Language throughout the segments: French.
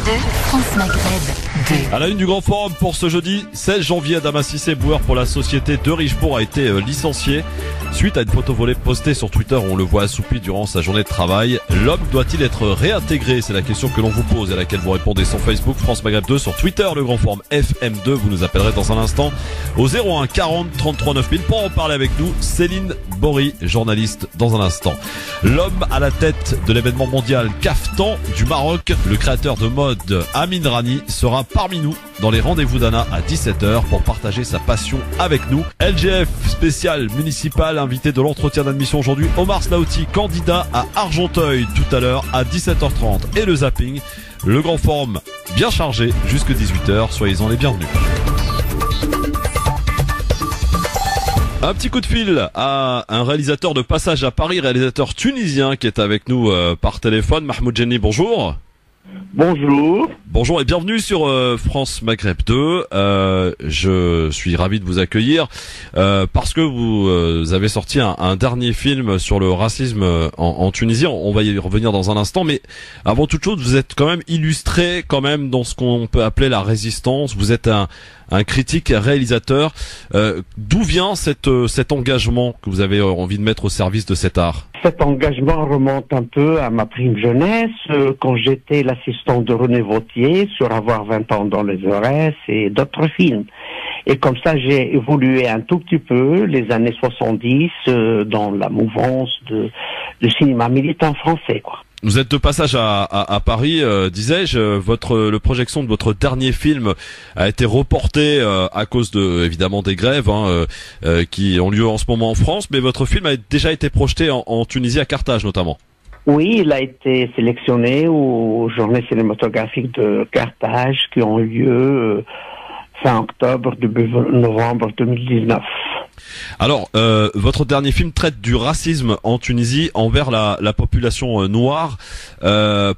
France Maghreb 2. À la une du Grand Forum pour ce jeudi 16 janvier, Adama Cissé, boueur pour la société de Richebourg, a été licencié suite à une photo volée postée sur Twitter où on le voit assoupi durant sa journée de travail. L'homme doit-il être réintégré? C'est la question que l'on vous pose et à laquelle vous répondez sur Facebook, France Maghreb 2, sur Twitter, le Grand Forum FM2. Vous nous appellerez dans un instant au 01 40 33 9000 pour en parler avec nous. Céline Bory, journaliste, dans un instant. L'homme à la tête de l'événement mondial Kaftan du Maroc, le créateur de mode Amin Rani, sera parmi nous dans les rendez-vous d'Anna à 17h pour partager sa passion avec nous. LGF spécial municipal, invité de l'entretien d'admission aujourd'hui, Omar Slaouti, candidat à Argenteuil tout à l'heure à 17h30. Et le zapping, le Grand Forum bien chargé jusque 18h. Soyez-en les bienvenus. Un petit coup de fil à un réalisateur de passage à Paris, réalisateur tunisien qui est avec nous par téléphone. Mahmoud Jenny, bonjour. Bonjour. Bonjour et bienvenue sur France Maghreb 2. Je suis ravi de vous accueillir parce que vous avez sorti un dernier film sur le racisme en Tunisie. On va y revenir dans un instant, mais avant toute chose, vous êtes quand même illustré quand même dans ce qu'on peut appeler la résistance. Vous êtes un critique, un réalisateur. D'où vient cet engagement que vous avez envie de mettre au service de cet art? Cet engagement remonte un peu à ma prime jeunesse, quand j'étais l'assistant de René Vautier sur Avoir 20 ans dans les Aurès et d'autres films. Et comme ça, j'ai évolué un tout petit peu les années 70 dans la mouvance du cinéma militant français, quoi. Vous êtes de passage à Paris, disais-je. Le projection de votre dernier film a été reporté à cause évidemment des grèves qui ont lieu en ce moment en France. Mais votre film a déjà été projeté en Tunisie, à Carthage notamment. Oui, il a été sélectionné aux Journées cinématographiques de Carthage qui ont lieu fin octobre, début novembre 2019. Alors, votre dernier film traite du racisme en Tunisie envers la population noire.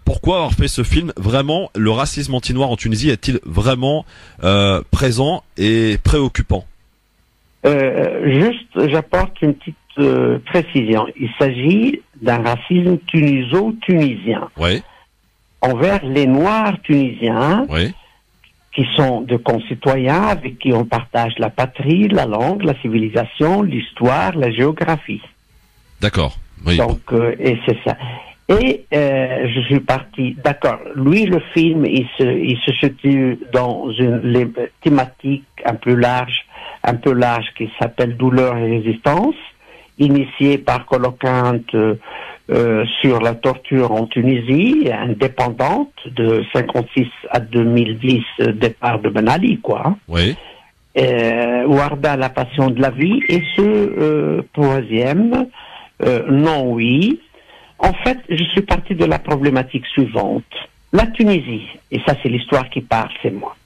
Pourquoi avoir fait ce film? Vraiment, le racisme anti-noir en Tunisie est-il vraiment présent et préoccupant? Juste, j'apporte une petite précision. Il s'agit d'un racisme tuniso-tunisien. Oui. Envers les Noirs tunisiens. Oui. Qui sont de concitoyens avec qui on partage la patrie, la langue, la civilisation, l'histoire, la géographie. D'accord. Oui. Donc, et c'est ça. Et je suis parti. D'accord. Lui, le film, il se situe dans une thématique un peu large qui s'appelle Douleur et résistance, initiée par Coloquinte sur la torture en Tunisie, indépendante de 56 à 2010, départ de Ben Ali, quoi. Oui. Warda, la passion de la vie, et ce troisième, non oui. En fait, je suis parti de la problématique suivante. La Tunisie, et ça c'est l'histoire qui parle, c'est moi.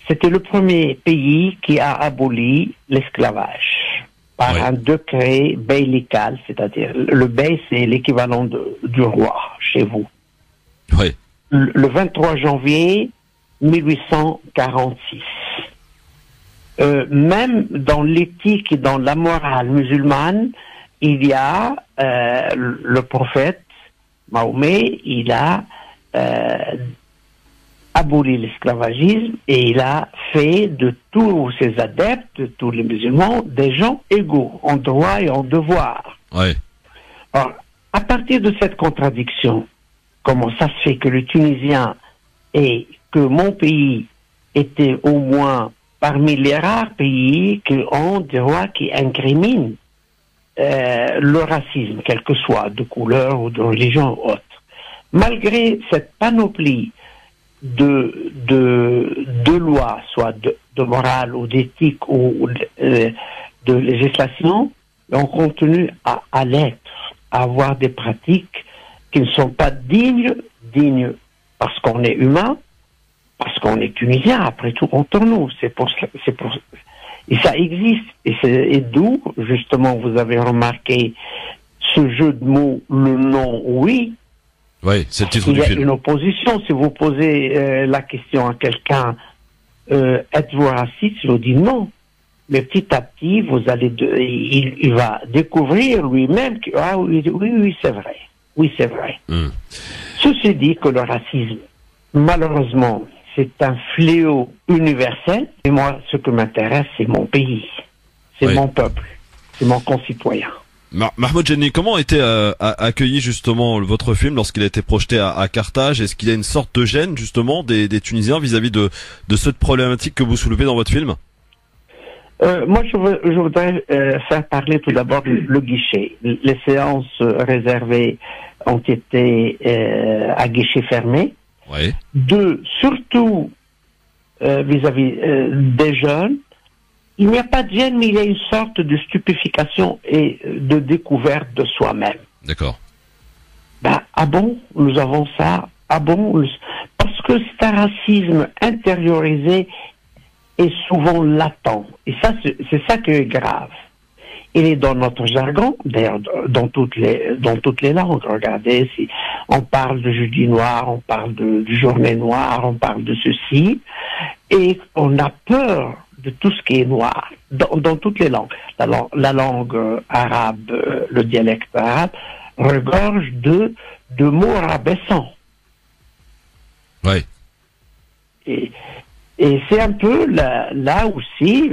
C'était le premier pays qui a aboli l'esclavage par un décret beylical, c'est-à-dire le bey, c'est l'équivalent du roi chez vous. Oui. Le 23 janvier 1846. Même dans l'éthique et dans la morale musulmane, il y a le prophète Mahomet, il a aboli l'esclavagisme et il a fait de tous ses adeptes, de tous les musulmans, des gens égaux en droit et en devoir. Ouais. Alors, à partir de cette contradiction, comment ça se fait que le Tunisien et que mon pays était au moins parmi les rares pays qui ont des lois qui incriminent le racisme, quel que soit, de couleur ou de religion ou autre. Malgré cette panoplie de lois, soit de morale ou d'éthique ou de législation, on continue à l'être, à avoir des pratiques qui ne sont pas dignes parce qu'on est humain, parce qu'on est tunisien, après tout, entre nous. Et ça existe. Et d'où, justement, vous avez remarqué ce jeu de mots, le non oui. Oui, c'est le titre du film. Il y a une opposition. Si vous posez la question à quelqu'un, êtes-vous raciste? Il vous dit non. Mais petit à petit, il va découvrir lui-même que, oui, c'est vrai. Oui, c'est vrai. Ceci dit que le racisme malheureusement, c'est un fléau universel. Et moi, ce qui m'intéresse, c'est mon pays, c'est mon peuple, c'est mon concitoyen. Mahmoud Jenny, comment a été accueilli justement votre film lorsqu'il a été projeté à Carthage? Est-ce qu'il y a une sorte de gêne justement des Tunisiens vis-à-vis de cette problématique que vous soulevez dans votre film? Moi, je voudrais faire parler tout d'abord le guichet. Les séances réservées ont été à guichet fermé. Oui. Surtout vis-à-vis des jeunes, il n'y a pas de gêne, mais il y a une sorte de stupéfaction et de découverte de soi-même. D'accord. Ah bon, nous avons ça? Ah bon? Parce que c'est un racisme intériorisé et souvent latent. Et ça, c'est ça qui est grave. Il est dans notre jargon, d'ailleurs dans toutes les langues. Regardez, si on parle de jeudi noir, on parle de journée noire, on parle de ceci, et on a peur de tout ce qui est noir dans toutes les langues. La langue arabe, le dialecte arabe, regorge de mots rabaissants. Oui. Et c'est un peu là aussi,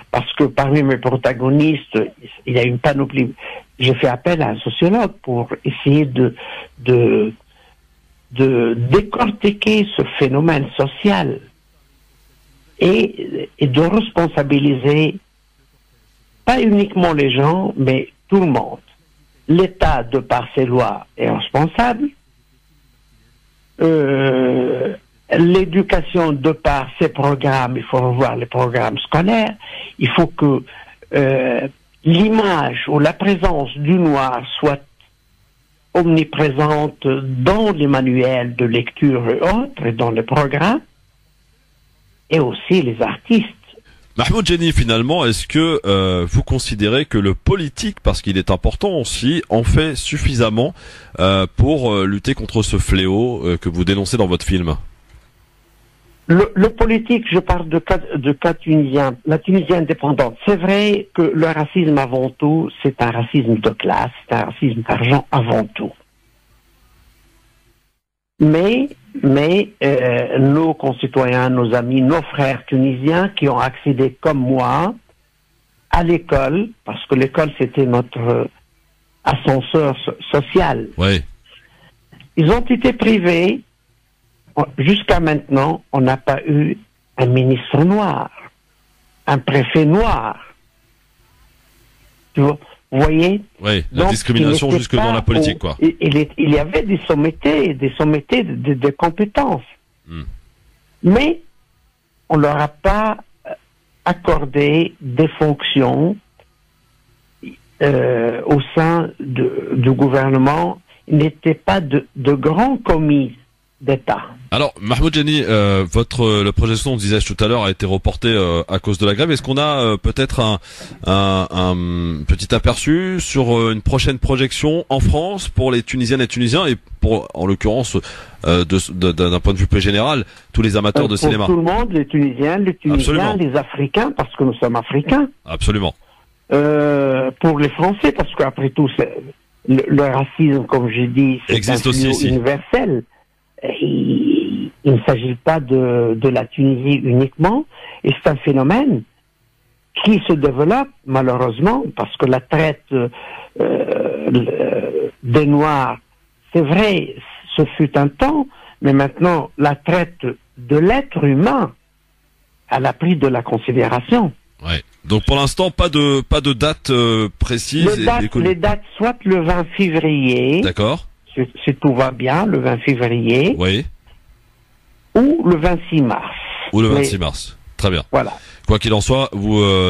parce que parmi mes protagonistes, il y a une panoplie. J'ai fait appel à un sociologue pour essayer de décortiquer ce phénomène social et de responsabiliser pas uniquement les gens, mais tout le monde. L'État, de par ses lois, est responsable. L'éducation, de par ses programmes, il faut revoir les programmes scolaires. Il faut que l'image ou la présence du noir soit omniprésente dans les manuels de lecture et autres, et dans les programmes, et aussi les artistes. Mahmoud Jenny, finalement, est-ce que vous considérez que le politique, parce qu'il est important aussi, en fait suffisamment pour lutter contre ce fléau que vous dénoncez dans votre film? Le politique, je parle de cas tunisien, la Tunisie indépendante. C'est vrai que le racisme avant tout, c'est un racisme de classe, c'est un racisme d'argent avant tout. Mais nos concitoyens, nos amis, nos frères tunisiens qui ont accédé comme moi à l'école, parce que l'école c'était notre ascenseur social. Oui. Ils ont été privés. Jusqu'à maintenant, on n'a pas eu un ministre noir, un préfet noir. Vous voyez? Oui, la discrimination jusque dans la politique, quoi. Il y avait des sommités de compétences. Mais on leur a pas accordé des fonctions au sein du gouvernement. Il n'était pas de grands commis d'État. Alors, Mahmoud Jenny, le projet on disait tout à l'heure, a été reporté à cause de la grève. Est-ce qu'on a peut-être un petit aperçu sur une prochaine projection en France pour les Tunisiennes et Tunisiens et pour, en l'occurrence, d'un point de vue plus général, tous les amateurs de cinéma? Pour tout le monde, les Tunisiens, Absolument. les Africains, parce que nous sommes Africains. Absolument. Pour les Français, parce qu'après tout, le racisme, comme j'ai dit, c'est existe un aussi fléau universel. Il ne s'agit pas de la Tunisie uniquement, et c'est un phénomène qui se développe malheureusement parce que la traite des Noirs, c'est vrai, ce fut un temps, mais maintenant la traite de l'être humain, elle a pris de la considération. Ouais. Donc pour l'instant, pas de date précise. Les dates, soit le 20 février. D'accord. Si tout va bien, le 20 février. Oui. Ou le 26 mars. Ou le 26 mars. Très bien. Voilà. Quoi qu'il en soit,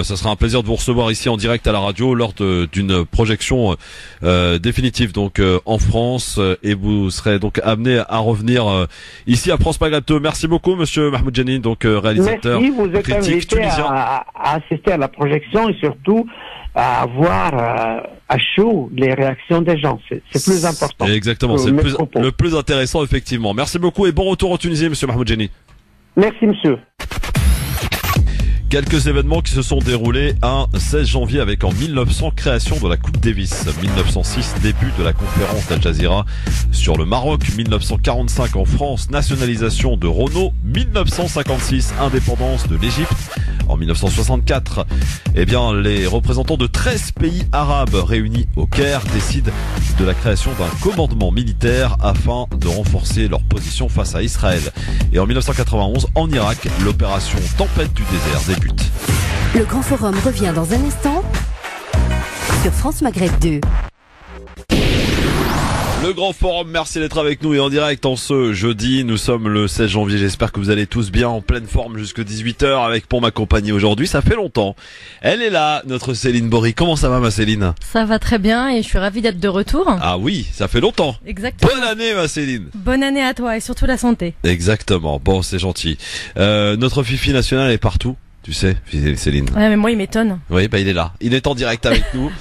ça sera un plaisir de vous recevoir ici en direct à la radio lors d'une projection définitive donc en France, et vous serez donc amené à revenir ici à France Maghreb 2. Merci beaucoup, monsieur Mahmoud Jenny, donc réalisateur, merci, vous êtes critique invité tunisien. à assister à la projection et surtout à voir à chaud les réactions des gens. C'est plus important. Exactement, c'est le plus intéressant effectivement. Merci beaucoup et bon retour en Tunisie, monsieur Mahmoud Jenny. Merci, monsieur. Quelques événements qui se sont déroulés un 16 janvier avec en 1900 création de la Coupe Davis, 1906 début de la conférence d'Al Jazeera sur le Maroc, 1945 en France nationalisation de Renault, 1956 indépendance de l'Égypte. En 1964, les représentants de 13 pays arabes réunis au Caire décident de la création d'un commandement militaire afin de renforcer leur position face à Israël. Et en 1991, en Irak, l'opération Tempête du désert débute. Le Grand Forum revient dans un instant sur France Maghreb 2. Le Grand Forum, merci d'être avec nous et en direct en ce jeudi. Nous sommes le 16 janvier. J'espère que vous allez tous bien en pleine forme jusque 18h avec pour m'accompagner aujourd'hui. Ça fait longtemps. Elle est là, notre Céline Bory. Comment ça va, ma Céline? Ça va très bien et je suis ravie d'être de retour. Ah oui, ça fait longtemps. Exactement. Bonne année, ma Céline. Bonne année à toi et surtout la santé. Exactement. Bon, c'est gentil. Notre Fifi national est partout. Tu sais, Céline. Ouais, mais moi, il m'étonne. Oui, il est là. Il est en direct avec nous.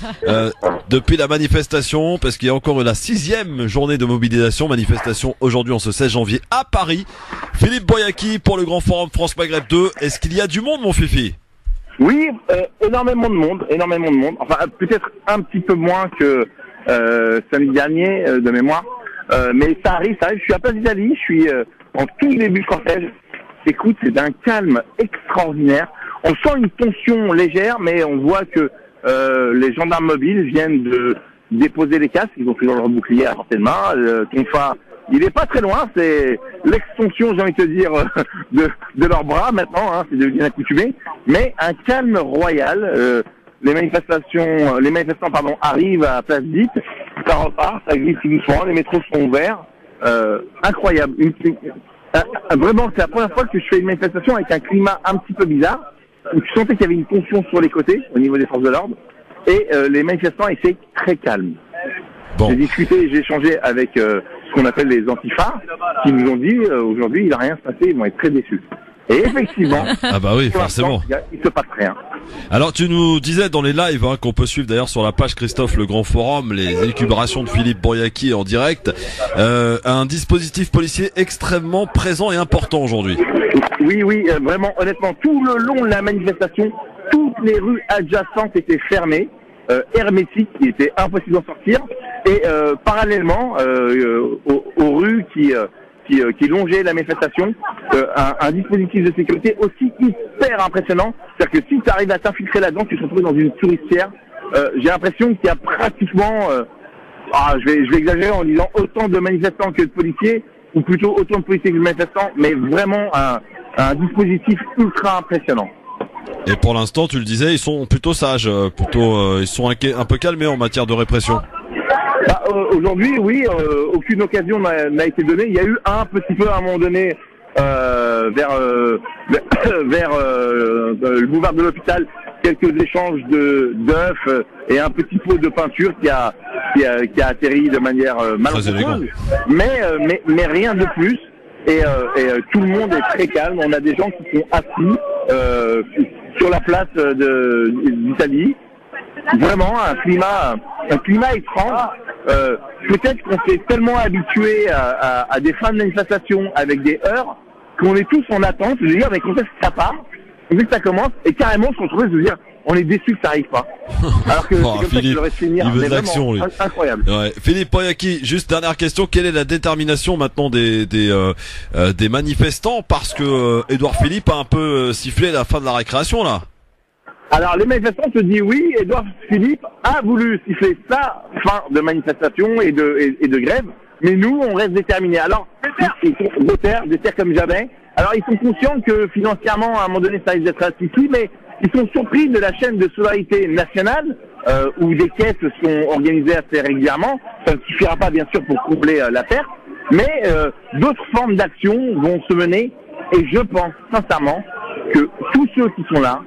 Depuis la manifestation, parce qu'il y a encore la 6e journée de mobilisation. Manifestation aujourd'hui en ce 16 janvier à Paris. Philippe Boyaki pour le Grand Forum France Maghreb 2. Est-ce qu'il y a du monde, mon Fifi? Oui, énormément de monde. Enfin, peut-être un petit peu moins que samedi dernier, de mémoire. Mais ça arrive. Je suis à Place d'Italie. Je suis en tout début de cortège. Écoute, c'est d'un calme extraordinaire. On sent une tension légère, mais on voit que les gendarmes mobiles viennent de déposer les casques. Ils ont toujours leur bouclier à portée de main. Tonfa, il est pas très loin. C'est l'extension, j'ai envie de te dire, de leurs bras maintenant. Hein, c'est devenu accoutumé. Mais un calme royal. Les manifestants, arrivent à Place d'It. Ça repart, ça glisse tout doucement. Les métros sont ouverts. Incroyable. Vraiment, c'est la première fois que je fais une manifestation avec un climat un petit peu bizarre, où tu sentais qu'il y avait une tension sur les côtés, au niveau des forces de l'ordre, et les manifestants étaient très calmes. Bon. J'ai échangé avec ce qu'on appelle les antifas, qui nous ont dit, aujourd'hui, il n'a rien se passé, ils vont être très déçus. Et effectivement, ah bah oui, forcément, il se passe rien. Alors tu nous disais dans les lives qu'on peut suivre d'ailleurs sur la page Christophe le Grand Forum les élucubrations de Philippe Boyaki en direct, un dispositif policier extrêmement présent et important aujourd'hui. Oui, vraiment, honnêtement, tout le long de la manifestation, toutes les rues adjacentes étaient fermées, hermétiques, il était impossible d'en sortir, et parallèlement aux rues qui longeait la manifestation, un dispositif de sécurité aussi hyper impressionnant. C'est-à-dire que si tu arrives à t'infiltrer là-dedans, tu te retrouves dans une touricière. J'ai l'impression qu'il y a pratiquement, je vais exagérer en disant autant de manifestants que de policiers, ou plutôt autant de policiers que de manifestants, mais vraiment un dispositif ultra impressionnant. Et pour l'instant, tu le disais, ils sont plutôt sages, ils sont un peu calmés en matière de répression. Aujourd'hui, oui, aucune occasion n'a été donnée. Il y a eu un petit peu à un moment donné vers le boulevard de l'hôpital, quelques échanges d'œufs et un petit pot de peinture qui a atterri de manière malencontreuse. Mais rien de plus. Et tout le monde est très calme. On a des gens qui sont assis sur la place d'Italie. Vraiment un climat étrange. Peut-être qu'on s'est tellement habitué à des fins de manifestation avec des heures qu'on est tous en attente de dire mais quand est-ce que ça part, quand est-ce que ça commence, et carrément on se retrouve de dire on est déçu que ça arrive pas. Alors que c'est comme Philippe, ça qu'il aurait finir. il veut de l'action, lui. Incroyable. Ouais. Philippe Boyaki, juste dernière question, quelle est la détermination maintenant des manifestants, parce que Édouard Philippe a un peu sifflé la fin de la récréation là. Alors les manifestants se disent oui, Édouard Philippe a voulu siffler sa fin de manifestation et de grève, mais nous on reste déterminés. Alors ils sont déter comme jamais. Alors ils sont conscients que financièrement à un moment donné ça risque d'être asphyxié, mais ils sont surpris de la chaîne de solidarité nationale où des caisses sont organisées assez régulièrement. Ça ne suffira pas bien sûr pour combler la perte, mais d'autres formes d'action vont se mener, et je pense sincèrement que tous ceux qui sont là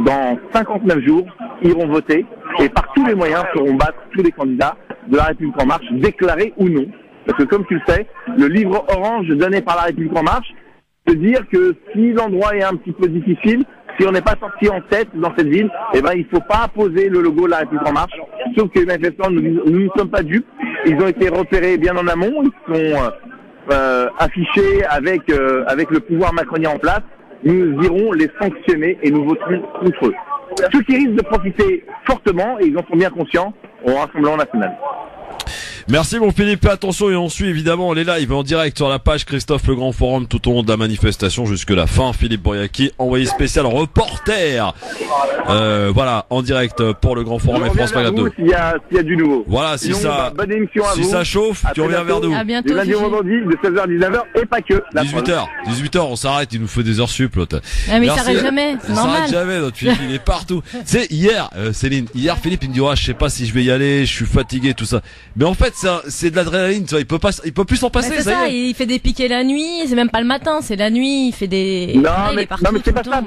dans 59 jours, iront voter et par tous les moyens feront battre tous les candidats de la République En Marche, déclarés ou non. Parce que comme tu le sais, le livre orange donné par la République En Marche veut dire que si l'endroit est un petit peu difficile, si on n'est pas sorti en tête dans cette ville, il ne faut pas poser le logo de la République En Marche. Sauf que les manifestants, nous ne sommes pas dupes. Ils ont été repérés bien en amont. Ils sont affichés avec le pouvoir macronien en place. nous irons les sanctionner et nous voterons contre eux. Ceux qui risquent de profiter fortement, et ils en sont bien conscients, au Rassemblement national. Merci mon Philippe, attention et on suit évidemment les lives en direct sur la page Christophe Le Grand Forum tout au long de la manifestation jusque la fin. Philippe Bouriaki, envoyé spécial reporter, voilà, en direct pour Le Grand Forum et France Maghreb 2. S'il y a du nouveau. Voilà, si sinon, bonne émission à si vous. Ça chauffe, tu reviens vers nous. À bientôt. Du lundi au vendredi, de 16h à 19h et pas que. 18h, on s'arrête, il nous fait des heures sup l'autre. Ah, mais il s'arrête jamais, c'est normal. Il s'arrête jamais, notre Philippe, il est partout. C'est hier, Céline, Philippe il me dit je sais pas si je vais y aller, je suis fatigué, tout ça. Mais en fait, c'est de l'adrénaline, tu vois, il peut plus s'en passer. C'est ça, il fait des piquets la nuit, c'est même pas le matin, c'est la nuit, il fait des... Non, mais c'est pas ça.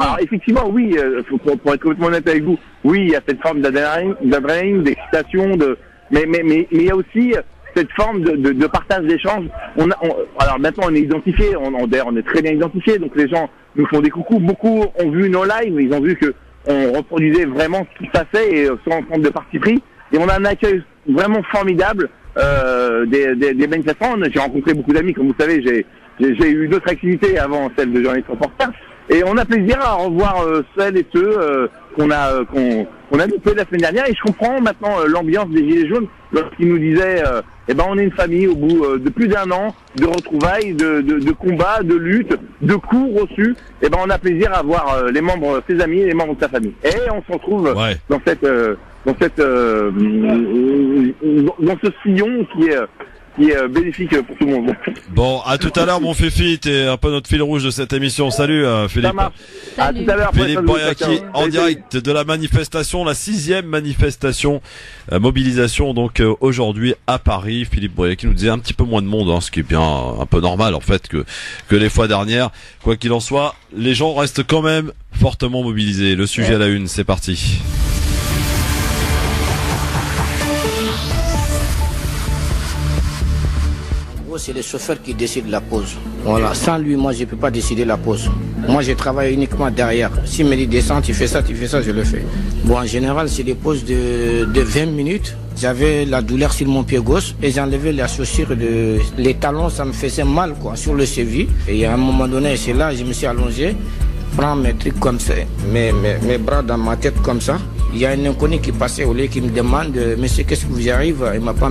Alors, effectivement, oui, pour être complètement honnête avec vous, oui, il y a cette forme d'adrénaline, d'excitation, mais il y a aussi cette forme de partage d'échange. Alors maintenant, on est identifié, on est très bien identifié, donc les gens nous font des coucous. Beaucoup ont vu nos lives, ils ont vu que on reproduisait vraiment ce qui se passait et sans prendre de parti pris. Et on a un accueil vraiment formidable des manifestants. J'ai rencontré beaucoup d'amis, comme vous savez, j'ai eu d'autres activités avant celle de journaliste reporter. Et on a plaisir à revoir celles et ceux qu'on a loupé la semaine dernière. Et je comprends maintenant l'ambiance des Gilets jaunes lorsqu'ils nous disaient on est une famille au bout de plus d'1 an de retrouvailles, de combats, de luttes, de coups reçus. On a plaisir à voir ses amis et les membres de sa famille. Et on se retrouve dans ce sillon qui est bénéfique pour tout le monde. Bon, à tout à l'heure mon Fifi, t'es un peu notre fil rouge de cette émission. Salut Philippe. À tout à l'heure. Philippe Bouriaki en direct de la manifestation, la 6e manifestation, mobilisation donc aujourd'hui à Paris. Philippe Bouriaki nous disait un petit peu moins de monde, ce qui est bien un peu normal en fait que les fois dernières. Quoi qu'il en soit, les gens restent quand même fortement mobilisés. Le sujet à la une, c'est parti. C'est le chauffeur qui décide la pause. Voilà. Sans lui, moi, je ne peux pas décider la pause. Moi, je travaille uniquement derrière. S'il me dit descends, tu fais ça, je le fais. Bon, en général, c'est des pauses de 20 minutes. J'avais la douleur sur mon pied gauche et j'ai enlevé la chaussure les talons, ça me faisait mal, sur le cheville. Et à un moment donné, c'est là, je me suis allongé, prends mes trucs comme ça, mes bras dans ma tête comme ça. Il y a un inconnu qui passait au lieu qui me demande « Monsieur, qu'est-ce qui vous arrive ?» Il ne m'a pas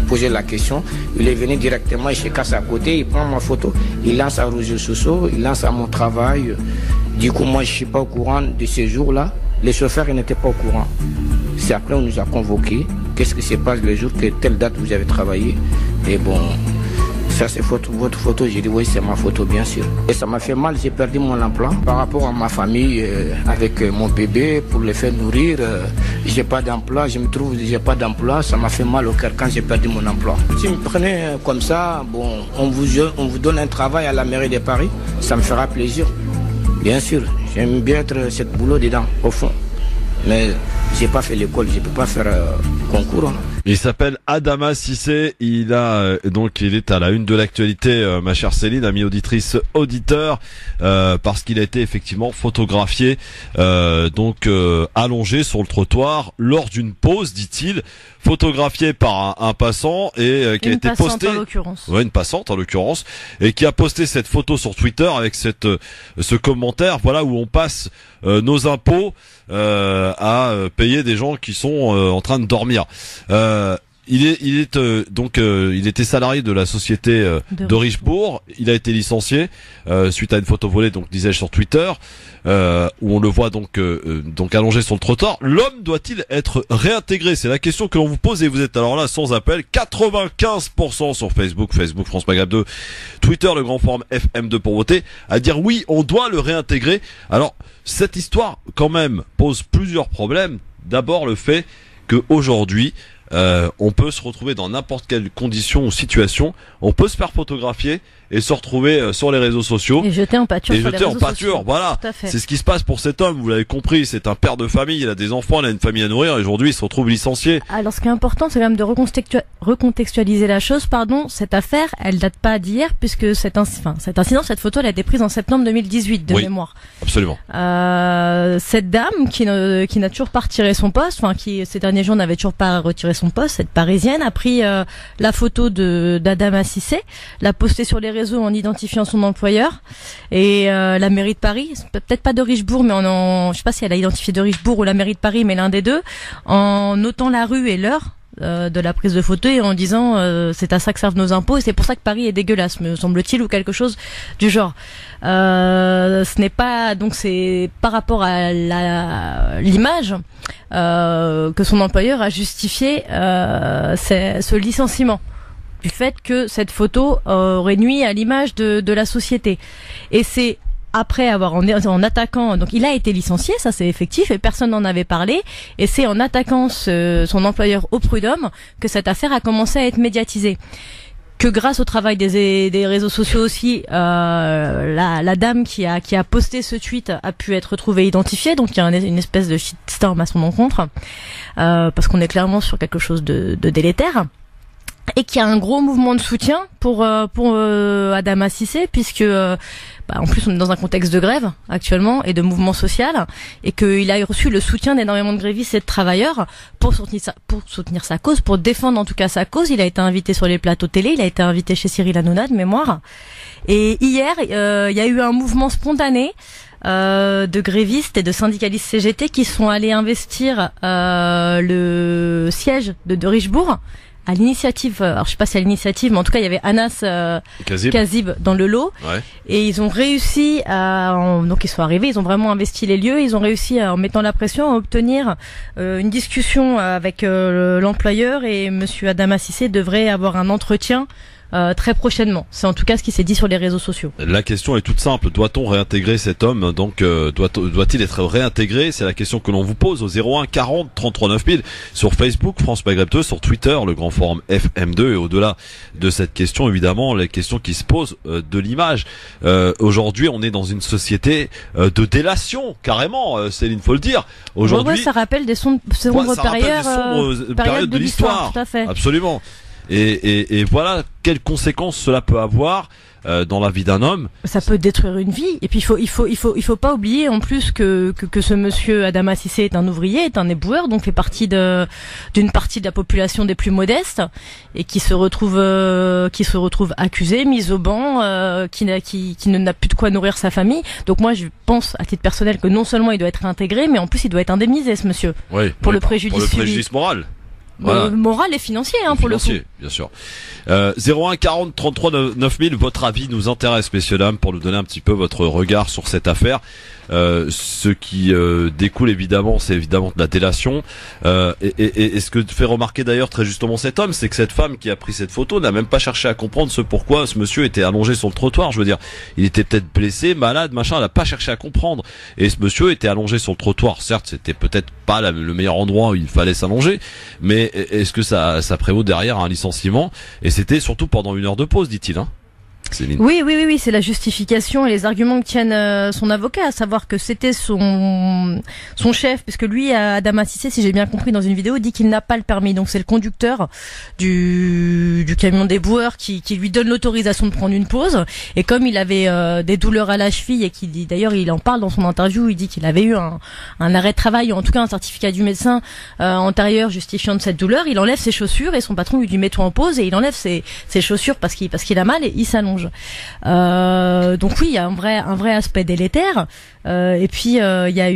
posé la question. Il est venu directement, il se casse à côté, il prend ma photo, il lance à Roger Soso, il lance à mon travail. Du coup, moi, je ne suis pas au courant de ces jours-là. Les chauffeurs n'étaient pas au courant. C'est après on nous a convoqués. Qu'est-ce qui se passe le jour que telle date vous avez travaillé? Et bon... Ça c'est votre photo, j'ai dit oui c'est ma photo bien sûr. Et ça m'a fait mal, j'ai perdu mon emploi par rapport à ma famille avec mon bébé pour les faire nourrir. J'ai pas d'emploi, je me trouve j'ai pas d'emploi, ça m'a fait mal au cœur quand j'ai perdu mon emploi. Si vous me prenez comme ça, bon, on vous donne un travail à la mairie de Paris, ça me fera plaisir. Bien sûr, j'aime bien être cette boulot dedans, au fond. Mais j'ai pas fait l'école, je peux pas faire concours. Il s'appelle Adama Cissé, il est à la une de l'actualité, ma chère Céline, amie auditrice, auditeur, parce qu'il a été effectivement photographié, allongé sur le trottoir lors d'une pause, dit-il, photographié par un passant et qui a été posté. Une passante en l'occurrence, et qui a posté cette photo sur Twitter avec ce commentaire, voilà, où on passe nos impôts à payer des gens qui sont en train de dormir. Il était salarié de la société de Richebourg. Il a été licencié suite à une photo volée, donc disais-je sur Twitter, où on le voit donc allongé sur le trottoir. L'homme doit-il être réintégré? C'est la question que l'on vous pose et vous êtes alors là sans appel. 95% sur Facebook France Maghreb 2, Twitter Le Grand Forum FM2 pour voter, à dire oui, on doit le réintégrer. Alors cette histoire quand même pose plusieurs problèmes. D'abord le fait qu'aujourd'hui on peut se retrouver dans n'importe quelle condition ou situation, on peut se faire photographier et se retrouver sur les réseaux sociaux et jeter en pâture voilà, c'est ce qui se passe pour cet homme, vous l'avez compris, c'est un père de famille, il a des enfants, il a une famille à nourrir et aujourd'hui il se retrouve licencié. Alors ce qui est important, c'est quand même de recontextualiser la chose. Cette affaire, elle date pas d'hier puisque cet incident, cette photo, elle a été prise en septembre 2018 de mémoire. Absolument. Cette dame qui n'a toujours pas retiré son poste, qui ces derniers jours n'avait toujours pas retiré son poste, cette Parisienne, a pris la photo d'Adama Cissé, l'a postée sur les réseaux en identifiant son employeur et la mairie de Paris, peut-être pas de Richebourg, mais je sais pas si elle a identifié de Richebourg ou la mairie de Paris, mais l'un des deux, en notant la rue et l'heure de la prise de photo et en disant c'est à ça que servent nos impôts et c'est pour ça que Paris est dégueulasse, me semble-t-il, ou quelque chose du genre. Ce n'est pas, donc c'est par rapport à l'image que son employeur a justifié ce licenciement du fait que cette photo aurait nui à l'image de la société. Et c'est après avoir en attaquant, donc il a été licencié, ça c'est effectif et personne n'en avait parlé, et c'est en attaquant son employeur au prud'homme que cette affaire a commencé à être médiatisée. Que grâce au travail des réseaux sociaux aussi, la dame qui a posté ce tweet a pu être retrouvée identifiée, donc il y a une espèce de shitstorm à son encontre, parce qu'on est clairement sur quelque chose de délétère. Et qu'il y a un gros mouvement de soutien pour Adama Cissé, puisque en plus on est dans un contexte de grève actuellement et de mouvement social, et qu'il a reçu le soutien d'énormément de grévistes et de travailleurs pour soutenir sa cause, pour défendre en tout cas sa cause. Il a été invité sur les plateaux télé, il a été invité chez Cyril Hanouna de mémoire. Et hier, il y a eu un mouvement spontané de grévistes et de syndicalistes CGT qui sont allés investir le siège de Richebourg. À l'initiative, alors je sais pas si à l'initiative, mais en tout cas il y avait Anas Kazib dans le lot, ouais. Et ils ont réussi donc ils sont arrivés, ils ont vraiment investi les lieux, ils ont réussi en mettant la pression à obtenir une discussion avec l'employeur, et monsieur Adama Cissé devrait avoir un entretien très prochainement. C'est en tout cas ce qui s'est dit sur les réseaux sociaux. La question est toute simple. Doit-on réintégrer cet homme? Donc doit-il être réintégré? C'est la question que l'on vous pose au 01 40 33 9000 sur Facebook, France Maghreb 2, sur Twitter, le grand forum FM2, et au-delà de cette question, évidemment, les questions qui se posent de l'image. Aujourd'hui, on est dans une société de délation, carrément, Céline, faut le dire. Aujourd'hui, ouais, ça rappelle des sombres périodes de l'histoire. Tout à fait. Absolument. Et voilà quelles conséquences cela peut avoir dans la vie d'un homme. Ça peut détruire une vie. Et puis il faut pas oublier en plus que ce monsieur Adama Cissé est un ouvrier, est un éboueur, donc fait partie d'une partie de la population des plus modestes, et qui se retrouve accusé, mis au banc, qui n'a plus de quoi nourrir sa famille. Donc moi je pense à titre personnel que non seulement il doit être réintégré, mais en plus il doit être indemnisé, ce monsieur, pour le préjudice moral. Voilà. Moral et financier, pour le coup. Bien sûr. 01 40 33 9000, votre avis nous intéresse, messieurs dames, pour nous donner un petit peu votre regard sur cette affaire. Ce qui découle évidemment, c'est évidemment de la délation. Et ce que fait remarquer d'ailleurs très justement cet homme, c'est que cette femme qui a pris cette photo n'a même pas cherché à comprendre pourquoi ce monsieur était allongé sur le trottoir. Je veux dire, il était peut-être blessé, malade, machin. Elle n'a pas cherché à comprendre. Et ce monsieur était allongé sur le trottoir. Certes, c'était peut-être pas le meilleur endroit où il fallait s'allonger, mais est-ce que ça prévaut derrière un licenciement? Et c'était surtout pendant une heure de pause, dit-il, hein. Céline. Oui, c'est la justification et les arguments que tiennent son avocat, à savoir que c'était son chef, puisque lui, Adama Cissé, si j'ai bien compris dans une vidéo, dit qu'il n'a pas le permis, donc c'est le conducteur du camion déboueur qui lui donne l'autorisation de prendre une pause, et comme il avait des douleurs à la cheville, et qu'il dit, d'ailleurs il en parle dans son interview, il dit qu'il avait eu un arrêt de travail, ou en tout cas un certificat du médecin antérieur justifiant de cette douleur, il enlève ses chaussures, et son patron lui dit mets-toi en pause, et il enlève ses chaussures parce qu'il a mal, et il s'allonge. Donc oui, il y a un vrai aspect délétère, et puis il y a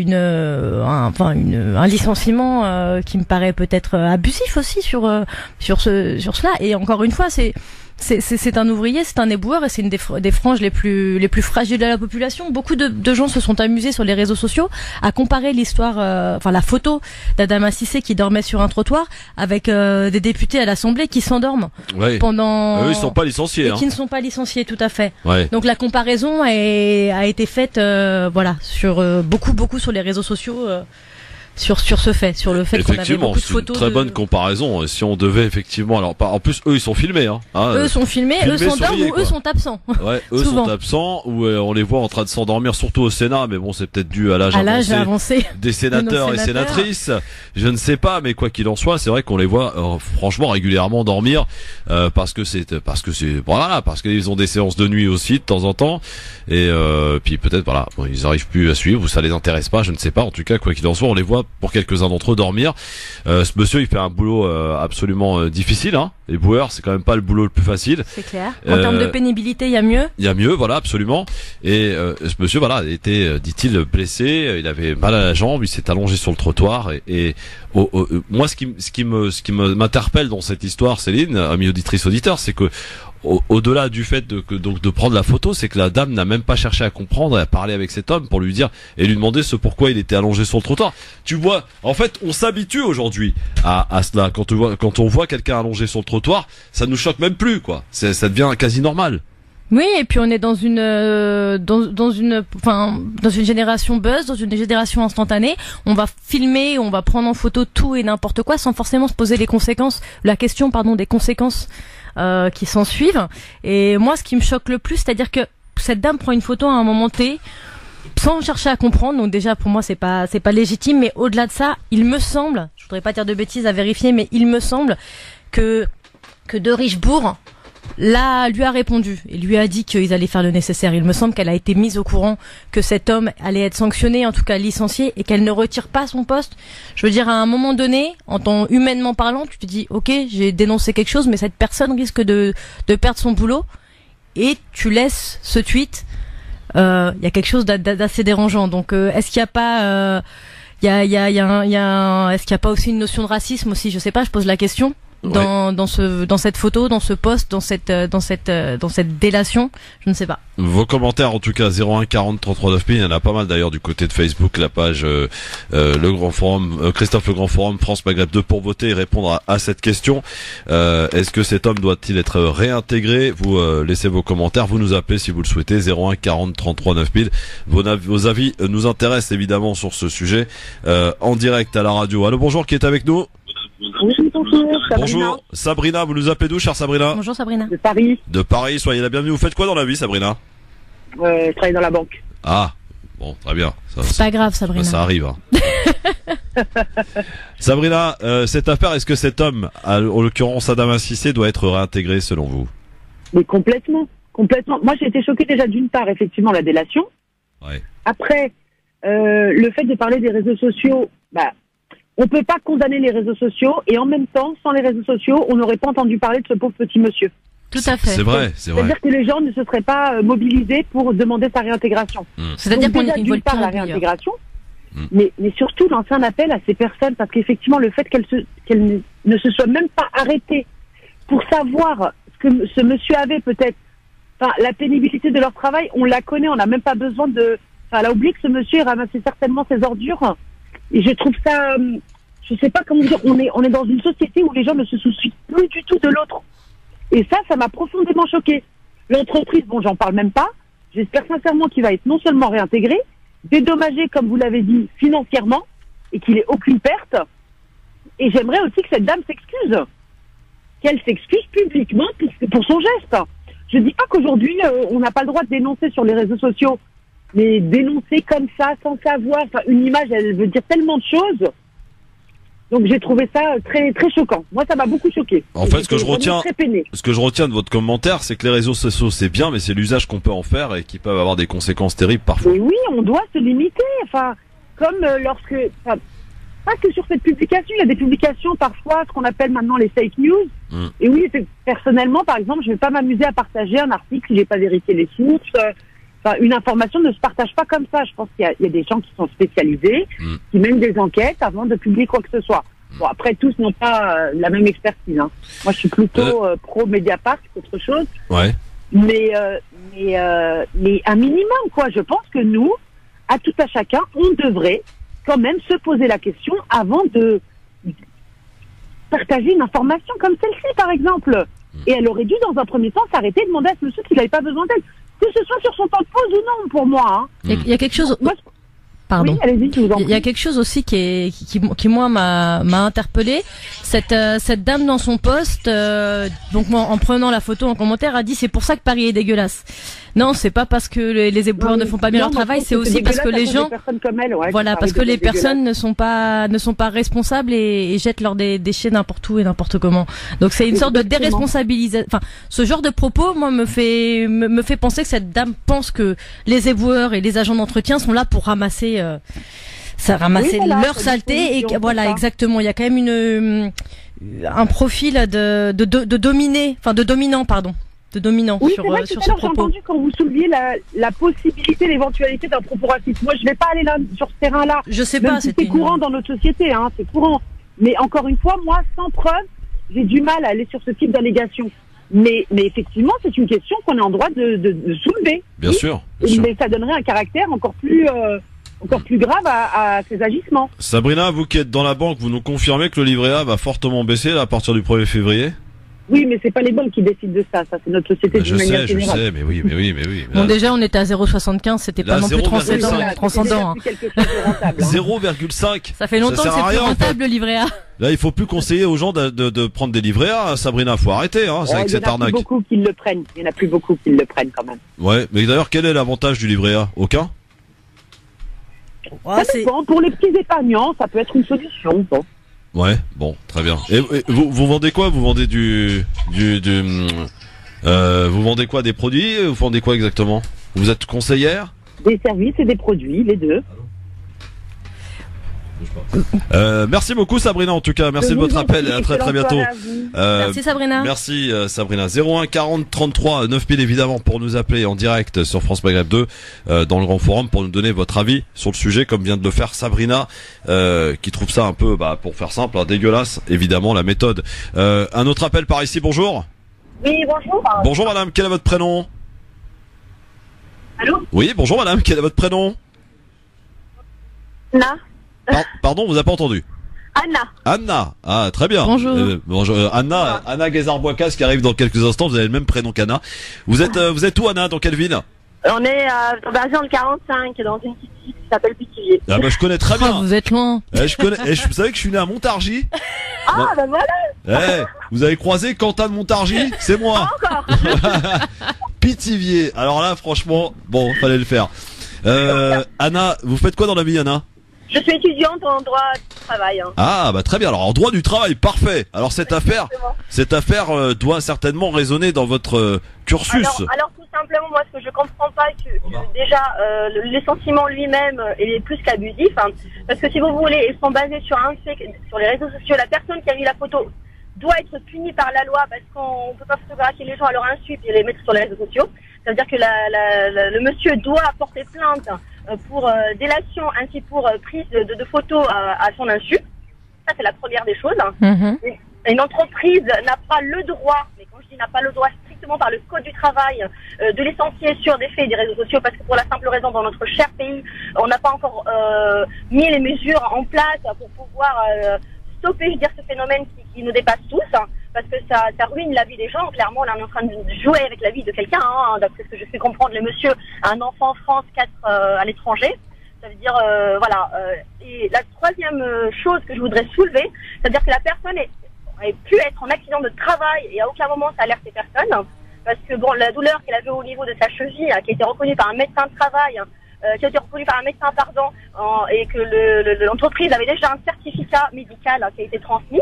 un licenciement qui me paraît peut-être abusif aussi sur cela. Et encore une fois, c'est un ouvrier, c'est un éboueur, et c'est une des franges les plus fragiles de la population. Beaucoup de gens se sont amusés sur les réseaux sociaux à comparer l'histoire, la photo d'Adama Cissé qui dormait sur un trottoir avec des députés à l'Assemblée qui s'endorment pendant. Eux, ils sont pas licenciés. Et qui ne sont pas licenciés, tout à fait. Ouais. Donc la comparaison a été faite, sur beaucoup sur les réseaux sociaux. Sur ce fait, sur le fait qu'on avait beaucoup de photos. Effectivement, c'est une très bonne comparaison. Si on devait effectivement, en plus eux ils sont filmés, eux sont filmés, eux s'endorment ou eux sont absents. Ouais, eux sont absents, ou on les voit en train de s'endormir, surtout au Sénat, mais bon, c'est peut-être dû à l'âge avancé des sénateurs et sénatrices. Je ne sais pas, mais quoi qu'il en soit, c'est vrai qu'on les voit franchement régulièrement dormir, parce qu'ils ont des séances de nuit aussi de temps en temps, et puis peut-être ils arrivent plus à suivre, ou ça les intéresse pas, je ne sais pas. En tout cas, quoi qu'il en soit, on les voit fois pour quelques-uns d'entre eux dormir. Ce monsieur, il fait un boulot absolument difficile, hein. Les boueurs, c'est quand même pas le boulot le plus facile. C'est clair. En termes de pénibilité, il y a mieux. Il y a mieux, voilà, absolument. Et ce monsieur, voilà, était, dit-il, blessé. Il avait mal à la jambe. Il s'est allongé sur le trottoir. Moi, ce qui m'interpelle dans cette histoire, Céline, amie auditrice auditeur, c'est que au-delà du fait de prendre la photo, c'est que la dame n'a même pas cherché à comprendre et à parler avec cet homme pour lui dire et lui demander pourquoi il était allongé sur le trottoir. Tu vois, en fait, on s'habitue aujourd'hui à cela. Quand on voit quelqu'un allongé sur le trottoir, ça nous choque même plus, quoi. Ça devient quasi normal. Oui, et puis on est dans une génération buzz, dans une génération instantanée. On va filmer, on va prendre en photo tout et n'importe quoi sans forcément se poser la question des conséquences qui s'en suivent. Et moi, ce qui me choque le plus, c'est-à-dire que cette dame prend une photo à un moment T sans chercher à comprendre. Donc déjà, pour moi, c'est pas légitime. Mais au-delà de ça, il me semble, je voudrais pas dire de bêtises à vérifier, mais il me semble que de Richebourg lui a répondu et lui a dit qu'ils allaient faire le nécessaire. Il me semble qu'elle a été mise au courant que cet homme allait être sanctionné, en tout cas licencié, et qu'elle ne retire pas son poste. Je veux dire, à un moment donné, en tant humainement parlant, tu te dis, ok, j'ai dénoncé quelque chose, mais cette personne risque de perdre son boulot, et tu laisses ce tweet. Il y a quelque chose d'assez dérangeant. Donc, est-ce qu'il y a pas, est-ce qu'il y a pas aussi une notion de racisme aussi? Je sais pas, je pose la question. Dans cette photo, dans ce post, dans cette délation, je ne sais pas. Vos commentaires, en tout cas, 01 40 33 9000, il y en a pas mal d'ailleurs du côté de Facebook, la page Le Grand Forum, Christophe Le Grand Forum, France Maghreb 2 pour voter et répondre à cette question. Est-ce que cet homme doit-il être réintégré? Vous laissez vos commentaires, vous nous appelez si vous le souhaitez, 01 40 33 9000. Vos avis nous intéressent évidemment sur ce sujet, en direct à la radio. Allô, bonjour, qui est avec nous? Oui, bonjour, Sabrina. Bonjour, Sabrina, vous nous appelez d'où, chère Sabrina? Bonjour Sabrina. De Paris. De Paris, soyez la bienvenue. Vous faites quoi dans la vie, Sabrina? Je travaille dans la banque. Ah, bon, très bien. C'est pas grave, Sabrina. Ça arrive. Hein. Sabrina, cette affaire, est-ce que cet homme, en l'occurrence Adama Cissé, doit être réintégré selon vous? Mais complètement. Moi, j'ai été choquée déjà d'une part, effectivement, la délation. Ouais. Après, le fait de parler des réseaux sociaux, on peut pas condamner les réseaux sociaux et en même temps, sans les réseaux sociaux, on n'aurait pas entendu parler de ce pauvre petit monsieur. Tout à fait. C'est vrai. C'est-à-dire que les gens ne se seraient pas mobilisés pour demander sa réintégration. C'est-à-dire qu'on d'une part la réintégration, mais surtout lancer un appel à ces personnes parce qu'effectivement le fait qu'elle ne se soit même pas arrêtée pour savoir ce que ce monsieur avait peut-être, la pénibilité de leur travail, on la connaît, on n'a même pas besoin de. Elle a oublié que ce monsieur ramassait certainement ses ordures. Et je trouve ça, je sais pas comment dire, on est dans une société où les gens ne se soucient plus du tout de l'autre. Et ça m'a profondément choquée. L'entreprise, j'en parle même pas. J'espère sincèrement qu'il va être non seulement réintégré, dédommagé, comme vous l'avez dit, financièrement, et qu'il ait aucune perte. Et j'aimerais aussi que cette dame s'excuse. Qu'elle s'excuse publiquement pour son geste. Je dis pas qu'aujourd'hui, on n'a pas le droit de dénoncer sur les réseaux sociaux. Mais dénoncer comme ça, sans savoir, une image, elle veut dire tellement de choses. Donc j'ai trouvé ça très très choquant. Moi, ça m'a beaucoup choqué. En fait, ce que je retiens de votre commentaire, c'est que les réseaux sociaux, c'est bien, mais c'est l'usage qu'on peut en faire et qui peuvent avoir des conséquences terribles parfois. Mais oui, on doit se limiter. Comme lorsque, pas que sur cette publication, il y a des publications parfois, ce qu'on appelle maintenant les fake news. Et oui, personnellement, par exemple, je vais pas m'amuser à partager un article si j'ai pas vérifié les sources. Une information ne se partage pas comme ça. Je pense qu'il y a des gens qui sont spécialisés, qui mènent des enquêtes avant de publier quoi que ce soit. Bon, après, tous n'ont pas la même expertise. Hein. Moi, je suis plutôt pro Mediapart qu'autre chose. Ouais. Mais un minimum, quoi. Je pense que nous, à tout à chacun, on devrait quand même se poser la question avant de partager une information comme celle-ci, par exemple. Et elle aurait dû, dans un premier temps, s'arrêter et demander à ce monsieur s'il n'avait pas besoin d'aide. Que ce soit sur son temps de pause ou non, pour moi. Hein. Il y a quelque chose. Pardon. Oui, allez-y, je vous en prie. Il y a quelque chose aussi qui moi m'a interpellé. Cette dame dans son poste, donc moi en prenant la photo en commentaire a dit c'est pour ça que Paris est dégueulasse. Non, c'est pas parce que les éboueurs ne font pas bien leur travail, c'est aussi parce que les gens, parce que les personnes ne sont pas responsables et jettent leurs déchets n'importe où et n'importe comment. Donc c'est une sorte de déresponsabilisation. Enfin, ce genre de propos, moi, me fait penser que cette dame pense que les éboueurs et les agents d'entretien sont là pour ramasser Ça ramassait leur saleté et voilà, exactement. Il y a quand même un profil de dominant, pardon. De dominant oui, sur, vrai sur ce propos. J'ai entendu quand vous souleviez la possibilité, l'éventualité d'un propos raciste. Moi, je vais pas aller là, sur ce terrain-là. Je sais même pas, si c'est courant dans notre société, hein, c'est courant. Mais encore une fois, moi, sans preuve, j'ai du mal à aller sur ce type d'allégation. Mais effectivement, c'est une question qu'on est en droit de soulever. Bien sûr. Bien sûr. Mais ça donnerait un caractère encore plus grave à ces agissements. Sabrina, vous qui êtes dans la banque, vous nous confirmez que le livret A va fortement baisser là, à partir du 1er février? Oui, mais c'est pas les banques qui décident de ça. Ça, c'est notre société d'une manière générale. Je sais, mais oui. Bon, déjà, on était à 0,75, c'était pas non plus transcendant. 0,5. Ça fait longtemps que c'est plus rentable, le livret A. Là, il faut plus conseiller aux gens de prendre des livrets A. Sabrina, faut arrêter, hein, avec cette arnaque. Il y en a plus beaucoup qui le prennent. Il y en a plus beaucoup qui le prennent quand même. Ouais, mais d'ailleurs, quel est l'avantage du livret A? Aucun? Ça dépend. Pour les petits épargnants, ça peut être une solution. Bon. Ouais, bon, très bien. Et vous vendez quoi? Vous vendez vous vendez quoi? Des produits? Vous vendez quoi exactement? Vous êtes conseillère? Des services et des produits, les deux. Merci beaucoup Sabrina, en tout cas merci de votre appel et à très bientôt. Merci Sabrina. Merci Sabrina. 01 40 33 9000 évidemment pour nous appeler en direct sur France Maghreb 2 dans le grand forum pour nous donner votre avis sur le sujet comme vient de le faire Sabrina qui trouve ça un peu pour faire simple dégueulasse évidemment la méthode. Un autre appel par ici, bonjour. Oui, bonjour. Bonjour madame, quel est votre prénom? Allô? Oui, bonjour madame, quel est votre prénom? Anna. Pardon, vous n'avez pas entendu? Anna. Ah, très bien. Bonjour. Bonjour. Anna Guézard-Boicas qui arrive dans quelques instants. Vous avez le même prénom qu'Anna. Vous êtes où, Anna? Dans quelle ville? On est basé dans le 45, dans une petite ville qui s'appelle Pithiviers. Ah bah je connais très bien. Vous êtes loin. Vous savez que je suis né à Montargis. Ah bah voilà. Vous avez croisé Quentin de Montargis? C'est moi. Encore. Pithiviers. Alors là, franchement, bon, fallait le faire. Anna, vous faites quoi dans la vie, Anna? Je suis étudiante en droit du travail. Ah bah très bien, alors en droit du travail, parfait. Alors cette affaire doit certainement résonner dans votre cursus. Alors tout simplement, moi ce que je comprends pas, que déjà le licenciement lui-même est plus qu'abusif, parce que si vous voulez, ils sont basés sur un fait, sur les réseaux sociaux, la personne qui a mis la photo doit être punie par la loi parce qu'on peut pas photographier les gens à leur insu et les mettre sur les réseaux sociaux. Ça veut dire que le monsieur doit porter plainte pour délation ainsi pour prise de photos à son insu. Ça c'est la première des choses. Une entreprise n'a pas le droit, mais quand je dis n'a pas le droit strictement par le code du travail, de licencier sur des faits des réseaux sociaux, parce que pour la simple raison, dans notre cher pays, on n'a pas encore mis les mesures en place pour pouvoir stopper, je veux dire, ce phénomène qui nous dépasse tous, parce que ça ruine la vie des gens. Clairement, là, on est en train de jouer avec la vie de quelqu'un, d'après ce que je fais comprendre, le monsieur a un enfant en France, 4 à l'étranger. Ça veut dire, voilà. Et la troisième chose que je voudrais soulever, c'est-à-dire que la personne ait pu être en accident de travail et à aucun moment ça alerte ces personnes, parce que bon, la douleur qu'elle avait au niveau de sa cheville, qui a été reconnue par un médecin de travail, qui a été reconnu par un médecin, et que l'entreprise avait déjà un certificat médical qui a été transmis.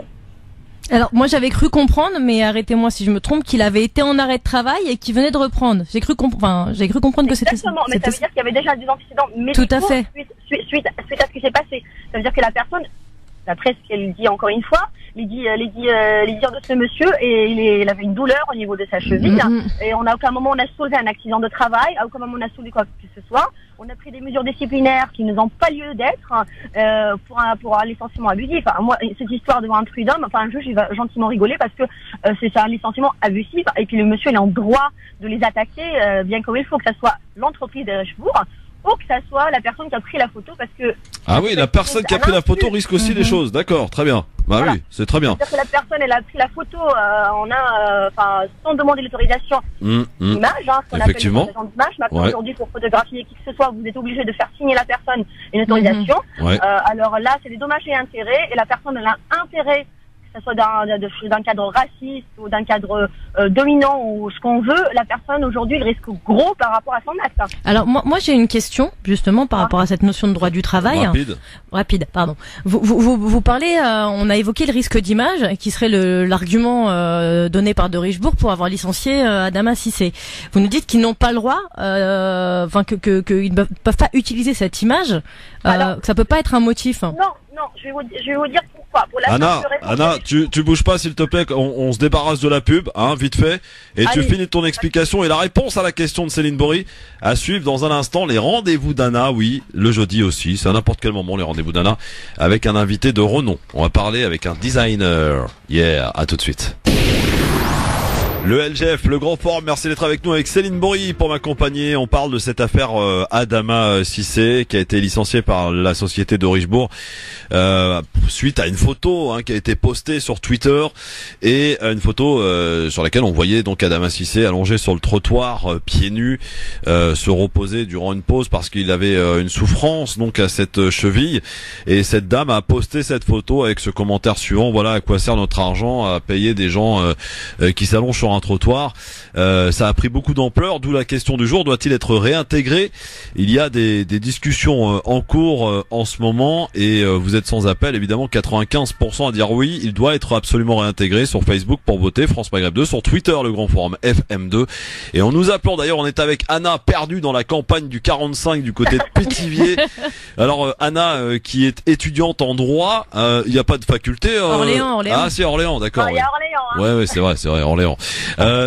Alors moi j'avais cru comprendre, mais arrêtez-moi si je me trompe, qu'il avait été en arrêt de travail et qu'il venait de reprendre. J'ai cru comprendre que c'était ça. Exactement, mais ça veut dire qu'il y avait déjà des antécédents médicaux. Tout à fait. Suite à ce qui s'est passé. Ça veut dire que la personne, d'après ce qu'elle dit encore une fois, les dires de ce monsieur, et il avait une douleur au niveau de sa cheville, et à aucun moment on a soulevé un accident de travail, à aucun moment on a soulevé quoi que ce soit. On a pris des mesures disciplinaires qui n'ont pas lieu d'être pour un licenciement abusif. Moi, cette histoire devant un prud'homme, un juge il va gentiment rigoler parce que c'est un licenciement abusif, et puis le monsieur il est en droit de les attaquer bien comme il faut, que ça soit l'entreprise de Richebourg ou que ça soit la personne qui a pris la photo, parce que... Ah oui, la personne qui a pris la photo risque aussi les choses, d'accord, très bien. Bah voilà. Oui, c'est très bien. C'est-à-dire que la personne, elle a pris la photo, sans demander l'autorisation d'image, ce qu'on appelle l'autorisation d'image. Maintenant, aujourd'hui, pour photographier qui que ce soit, vous êtes obligé de faire signer la personne une autorisation. Alors là, c'est des dommages et intérêts, et la personne, elle a intérêt que ce soit d'un cadre raciste ou d'un cadre dominant ou ce qu'on veut, la personne aujourd'hui elle risque gros par rapport à son acte. Alors moi j'ai une question justement par rapport à cette notion de droit du travail. Rapide, pardon. Vous parlez, on a évoqué le risque d'image qui serait l'argument donné par De Richebourg pour avoir licencié Adama Cissé. Vous nous dites qu'ils n'ont pas le droit, qu'ils ne peuvent pas utiliser cette image, que ça peut pas être un motif. Non, je vais vous dire pourquoi. Pour la Anna, tu bouges pas s'il te plaît, on se débarrasse de la pub, hein, vite fait, et tu finis ton explication et la réponse à la question de Céline Bory à suivre dans un instant. Les rendez-vous d'Anna, oui, le jeudi aussi, c'est à n'importe quel moment les rendez-vous d'Anna, avec un invité de renom. On va parler avec un designer. À tout de suite. Le LGF, le Grand Forum, merci d'être avec nous avec Céline Bory pour m'accompagner. On parle de cette affaire Adama Cissé qui a été licencié par la société de Richebourg suite à une photo qui a été postée sur Twitter et une photo sur laquelle on voyait donc Adama Cissé allongé sur le trottoir pieds nus se reposer durant une pause parce qu'il avait une souffrance donc à cette cheville, et cette dame a posté cette photo avec ce commentaire suivant: voilà à quoi sert notre argent à payer des gens qui s'allongent sur un trottoir. Ça a pris beaucoup d'ampleur, d'où la question du jour: doit-il être réintégré? Il y a des discussions en cours en ce moment, et vous êtes sans appel évidemment, 95% à dire oui, il doit être absolument réintégré. Sur Facebook pour voter France Maghreb 2, sur Twitter le Grand Forum FM2, et en nous appelant d'ailleurs on est avec Anna, perdue dans la campagne du 45 du côté de Pithiviers. Alors Anna qui est étudiante en droit, il n'y a pas de faculté Orléans. Ah c'est Orléans, d'accord. Il y a Orléans, Ouais, c'est vrai, Orléans.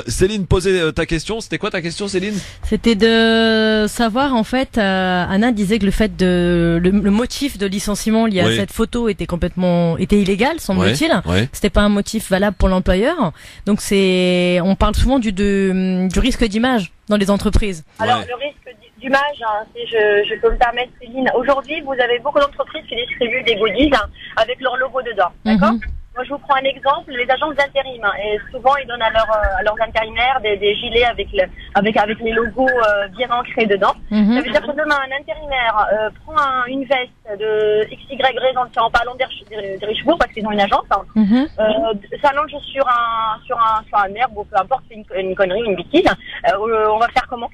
Céline posait ta question. C'était quoi ta question, Céline? C'était de savoir en fait. Anna disait que le motif de licenciement lié à cette photo était illégal, semble-t-il. C'était pas un motif valable pour l'employeur. Donc on parle souvent du risque d'image dans les entreprises. Alors le risque d'image, si je peux me permettre, Céline. Aujourd'hui, vous avez beaucoup d'entreprises qui distribuent des goodies avec leur logo dedans, d'accord? Moi, je vous prends un exemple, les agences d'intérim, et souvent ils donnent à leurs intérimaires des gilets avec les logos bien ancrés dedans. Ça veut dire que demain un intérimaire prend une veste de XY raison, en parlant de Richebourg parce qu'ils ont une agence, s'allonge sur un herbe ou peu importe, c'est une connerie, une bêtise. On va faire comment?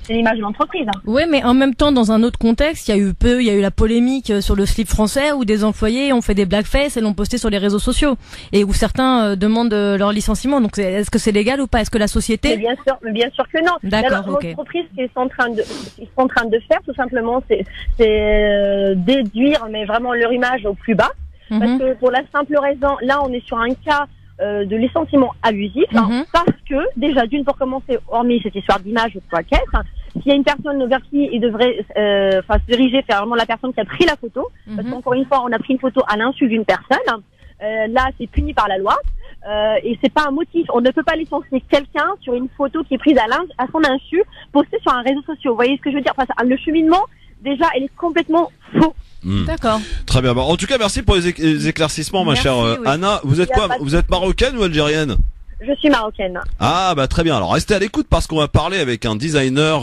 C'est l'image de l'entreprise. Oui, mais en même temps, dans un autre contexte, il y a eu la polémique sur le slip français où des employés ont fait des blackface et l'ont posté sur les réseaux sociaux, et où certains demandent leur licenciement. Donc, est-ce que c'est légal ou pas? Est-ce que la société... Mais bien sûr que non. D'accord, ok. L'entreprise, ce qu'ils sont en train de faire, tout simplement, c'est déduire, mais vraiment leur image au plus bas. Parce que pour la simple raison, là, on est sur un cas de licenciement abusif, parce que déjà d'une, pour commencer, hormis cette histoire d'image ou quoi qu'est-ce, s'il y a une personne vers qui il devrait se diriger, c'est vraiment la personne qui a pris la photo, parce qu'encore une fois on a pris une photo à l'insu d'une personne, là c'est puni par la loi, et c'est pas un motif. On ne peut pas licencier quelqu'un sur une photo qui est prise à son insu, postée sur un réseau social. Vous voyez ce que je veux dire? Le cheminement, déjà, il est complètement faux. D'accord. Très bien. En tout cas, merci pour les éclaircissements, ma chère Anna. Vous êtes quoi? Vous êtes marocaine ou algérienne? Je suis marocaine. Ah bah très bien. Alors restez à l'écoute parce qu'on va parler avec un designer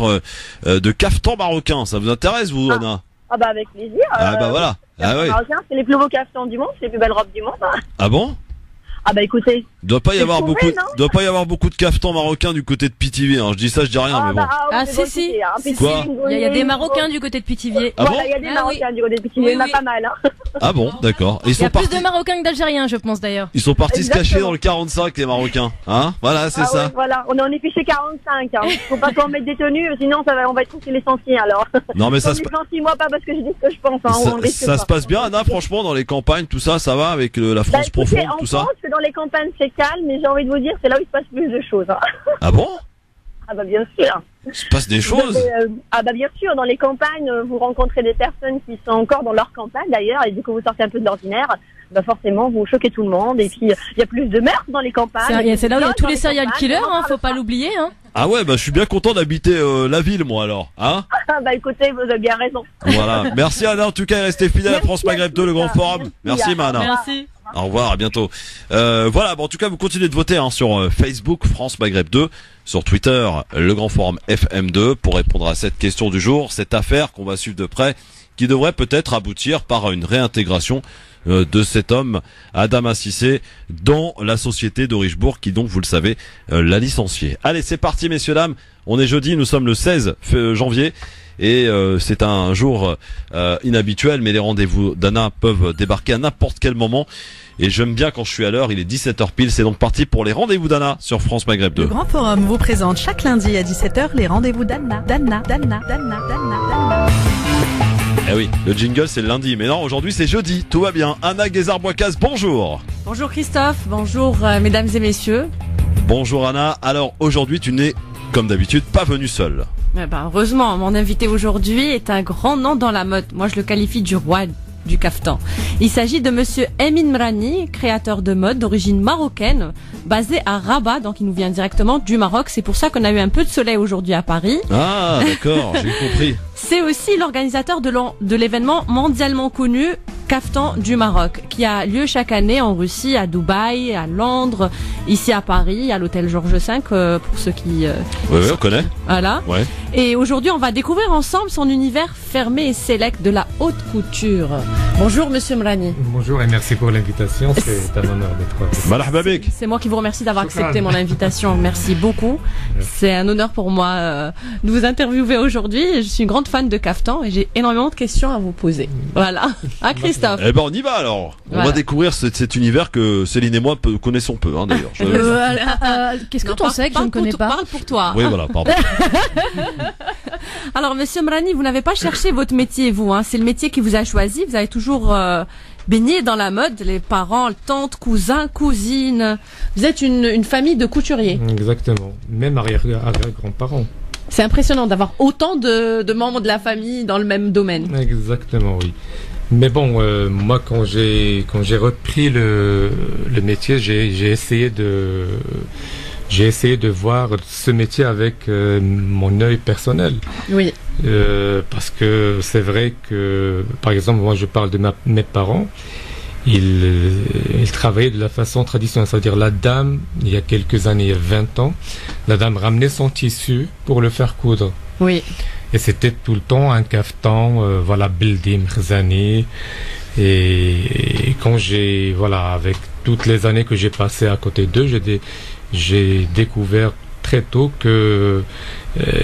de caftan marocain. Ça vous intéresse, vous, Anna? Ah bah avec plaisir. Ah bah voilà. Marocain, c'est les plus beaux caftans du monde, c'est les plus belles robes du monde. Ah bon? Ah bah écoutez. Doit pas y avoir beaucoup de caftans marocains du côté de Pithiviers. Je dis ça, je dis rien, mais bon. Si. Quoi? Il y a des Marocains du côté de Pithiviers. Ah bon? Il y a des Marocains du côté de Pithiviers, il y en a pas mal. Ah bon, d'accord. Il y a plus de Marocains que d'Algériens, je pense d'ailleurs. Ils sont partis se cacher dans le 45, les Marocains. Voilà, c'est ça. Ouais, voilà, on est fiché 45. Faut pas qu'on mette des tenues, sinon on va être tous licenciés alors. Non mais ça se passe. Moi pas parce que je dis ce que je pense. Ça se passe bien, Anna, franchement, dans les campagnes, tout ça va avec la France profonde, tout ça. Dans les campagnes c'est calme, mais j'ai envie de vous dire c'est là où il se passe plus de choses. Ah bon? Ah bah bien sûr. Il se passe des choses. Ah bah bien sûr, dans les campagnes, vous rencontrez des personnes qui sont encore dans leur campagne d'ailleurs, et du coup vous sortez un peu de l'ordinaire, bah forcément vous choquez tout le monde, et puis il y a plus de meurtres dans les campagnes. C'est là où il y a tous les serial killers, faut pas l'oublier. Ah ouais, bah je suis bien content d'habiter la ville, moi alors. Bah écoutez, vous avez bien raison. Voilà. Merci Anna, en tout cas, restez fidèles à France Maghreb 2, le Grand Forum. Merci Anna. Merci. Au revoir, à bientôt. Voilà, en tout cas, vous continuez de voter sur Facebook France Maghreb 2, sur Twitter le Grand Forum FM2 pour répondre à cette question du jour, cette affaire qu'on va suivre de près. qui devrait peut-être aboutir par une réintégration de cet homme, Adama Cissé, dans la société de Richebourg qui donc, vous le savez, l'a licencié. Allez, c'est parti messieurs, dames. On est jeudi, nous sommes le 16 janvier et c'est un jour inhabituel, mais les rendez-vous d'Anna peuvent débarquer à n'importe quel moment. Et j'aime bien quand je suis à l'heure, il est 17h pile, c'est donc parti pour les rendez-vous d'Anna sur France Maghreb 2. Le Grand Forum vous présente chaque lundi à 17h les rendez-vous d'Anna. Eh oui, le jingle c'est le lundi, mais non, aujourd'hui c'est jeudi, tout va bien. Anna Guézard-Boicaz, bonjour. Bonjour Christophe, bonjour mesdames et messieurs. Bonjour Anna, alors aujourd'hui tu n'es, comme d'habitude, pas venue seule. Heureusement, mon invité aujourd'hui est un grand nom dans la mode. Moi je le qualifie du roi du kaftan. Il s'agit de monsieur Emin Mrani, créateur de mode d'origine marocaine, basé à Rabat, donc il nous vient directement du Maroc. C'est pour ça qu'on a eu un peu de soleil aujourd'hui à Paris. Ah, d'accord, j'ai compris. C'est aussi l'organisateur de l'événement mondialement connu Kaftan du Maroc, qui a lieu chaque année en Russie, à Dubaï, à Londres, ici à Paris, à l'hôtel Georges V, pour ceux qui... Oui, on connaît. Voilà. Ouais. Et aujourd'hui, on va découvrir ensemble son univers fermé et sélect de la haute couture. Bonjour, monsieur Mrani. Bonjour et merci pour l'invitation. C'est un honneur d'être là. Marhaba bik. C'est moi qui vous remercie d'avoir accepté mon invitation. Merci beaucoup. C'est un honneur pour moi de vous interviewer aujourd'hui. Je suis une grande fan de kaftan et j'ai énormément de questions à vous poser. Voilà. À Christophe. Eh ben on y va alors. On va découvrir cet univers que Céline et moi connaissons peu hein, d'ailleurs. Qu'est-ce que t'en sais que je ne connais pas? Parle pour toi. Oui voilà, pardon. Alors monsieur Mrani, vous n'avez pas cherché votre métier vous, hein. C'est le métier qui vous a choisi. Vous avez toujours baigné dans la mode, les parents, tantes, cousins, cousines. Vous êtes une famille de couturiers. Exactement. Même arrière-grands-parents. C'est impressionnant d'avoir autant de membres de la famille dans le même domaine. Exactement, oui. Mais bon, moi quand j'ai repris le métier, j'ai essayé de voir ce métier avec mon œil personnel. Oui. Parce que c'est vrai que, par exemple, moi je parle de mes parents, ils travaillaient de la façon traditionnelle, c'est-à-dire la dame, il y a quelques années, il y a 20 ans, la dame ramenait son tissu pour le faire coudre. Oui. Et c'était tout le temps un kaftan, voilà, Bildi, Mkhzani. Et quand avec toutes les années que j'ai passées à côté d'eux, j'ai découvert très tôt que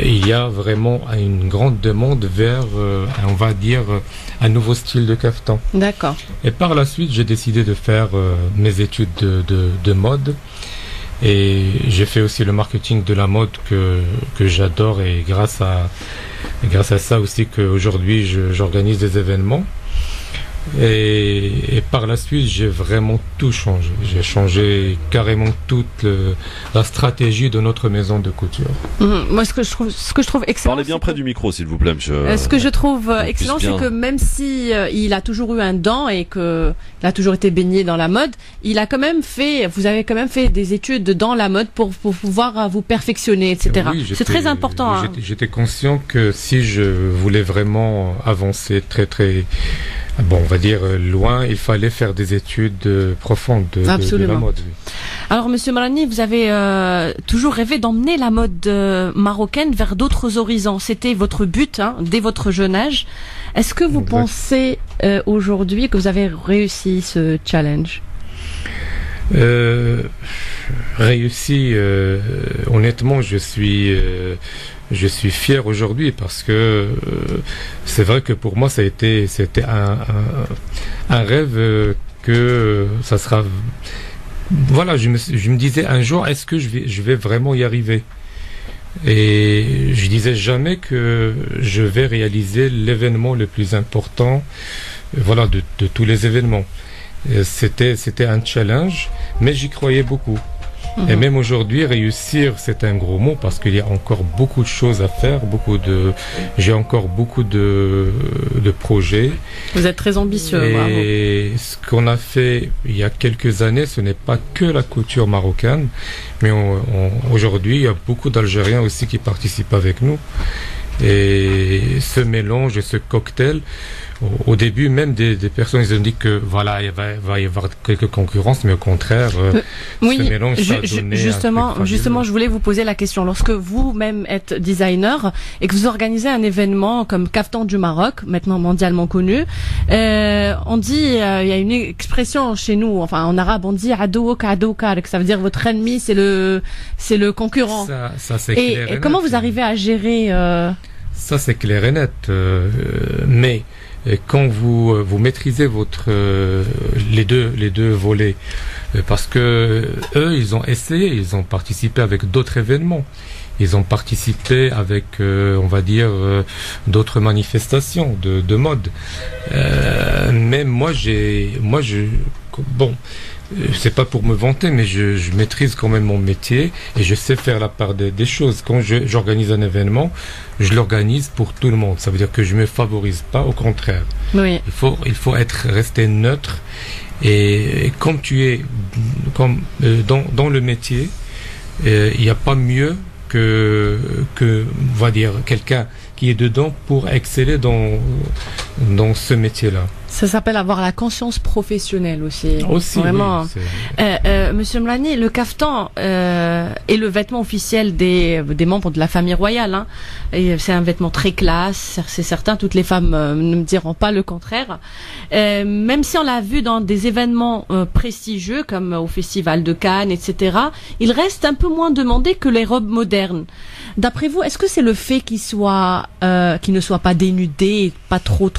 il y a vraiment une grande demande vers, on va dire, un nouveau style de kaftan. D'accord. Et par la suite, j'ai décidé de faire mes études de mode. Et j'ai fait aussi le marketing de la mode que j'adore, et grâce à ça aussi qu'aujourd'hui j'organise des événements. Et par la suite, j'ai vraiment tout changé. J'ai changé carrément toute la stratégie de notre maison de couture. Moi, ce que je trouve excellent. Parlez bien près du micro, s'il vous plaît, monsieur. Ce que je trouve excellent, c'est que même si il a toujours eu un dent et que il a toujours été baigné dans la mode, vous avez quand même fait des études dans la mode pour pouvoir vous perfectionner, etc. Oui, c'est très important. J'étais conscient que si je voulais vraiment avancer très très, on va dire loin, il fallait faire des études profondes de la mode. Oui. Alors, monsieur Mrani, vous avez toujours rêvé d'emmener la mode marocaine vers d'autres horizons. C'était votre but dès votre jeune âge. Est-ce que vous pensez aujourd'hui que vous avez réussi ce challenge? Réussi, honnêtement, je suis fier aujourd'hui parce que c'est vrai que pour moi c'était un rêve que ça sera. Voilà, je me disais un jour, est-ce que je vais vraiment y arriver? Et je disais jamais que je vais réaliser l'événement le plus important, voilà, de tous les événements. C'était un challenge, mais j'y croyais beaucoup. Et même aujourd'hui, réussir, c'est un gros mot parce qu'il y a encore beaucoup de choses à faire, j'ai encore beaucoup de projets. Vous êtes très ambitieux. Et ce qu'on a fait il y a quelques années, ce n'est pas que la couture marocaine, mais aujourd'hui, il y a beaucoup d'Algériens aussi qui participent avec nous. Et ce mélange, ce cocktail, au début, même des personnes, ils ont dit que voilà, il va y avoir quelques concurrences, mais au contraire, oui, ce mélange ça a donné justement, je voulais vous poser la question. Lorsque vous-même êtes designer et que vous organisez un événement comme Kaftan du Maroc, maintenant mondialement connu, on dit, il y a une expression chez nous, enfin en arabe, on dit adouk adoukar, que ça veut dire votre ennemi, c'est le concurrent. Ça c'est clair et net. Comment vous arrivez à gérer Ça c'est clair et net, mais quand vous maîtrisez les deux volets, parce que eux ils ont essayé, ils ont participé avec d'autres événements, ils ont participé avec on va dire d'autres manifestations de mode, mais moi bon, c'est pas pour me vanter, mais je maîtrise quand même mon métier et je sais faire la part des choses. Quand j'organise un événement, je l'organise pour tout le monde. Ça veut dire que je me favorise pas, au contraire. Oui. Il faut rester neutre. Et comme tu es dans le métier, il n'y a pas mieux que on va dire quelqu'un qui est dedans pour exceller dans ce métier-là. Ça s'appelle avoir la conscience professionnelle aussi. Vraiment. Oui, Monsieur Mrani, le kaftan est le vêtement officiel des membres de la famille royale. Hein. Et c'est un vêtement très classe, c'est certain. Toutes les femmes ne me diront pas le contraire. Même si on l'a vu dans des événements prestigieux comme au Festival de Cannes, etc., il reste un peu moins demandé que les robes modernes. D'après vous, est-ce que c'est le fait qu'il ne soit pas dénudé, pas trop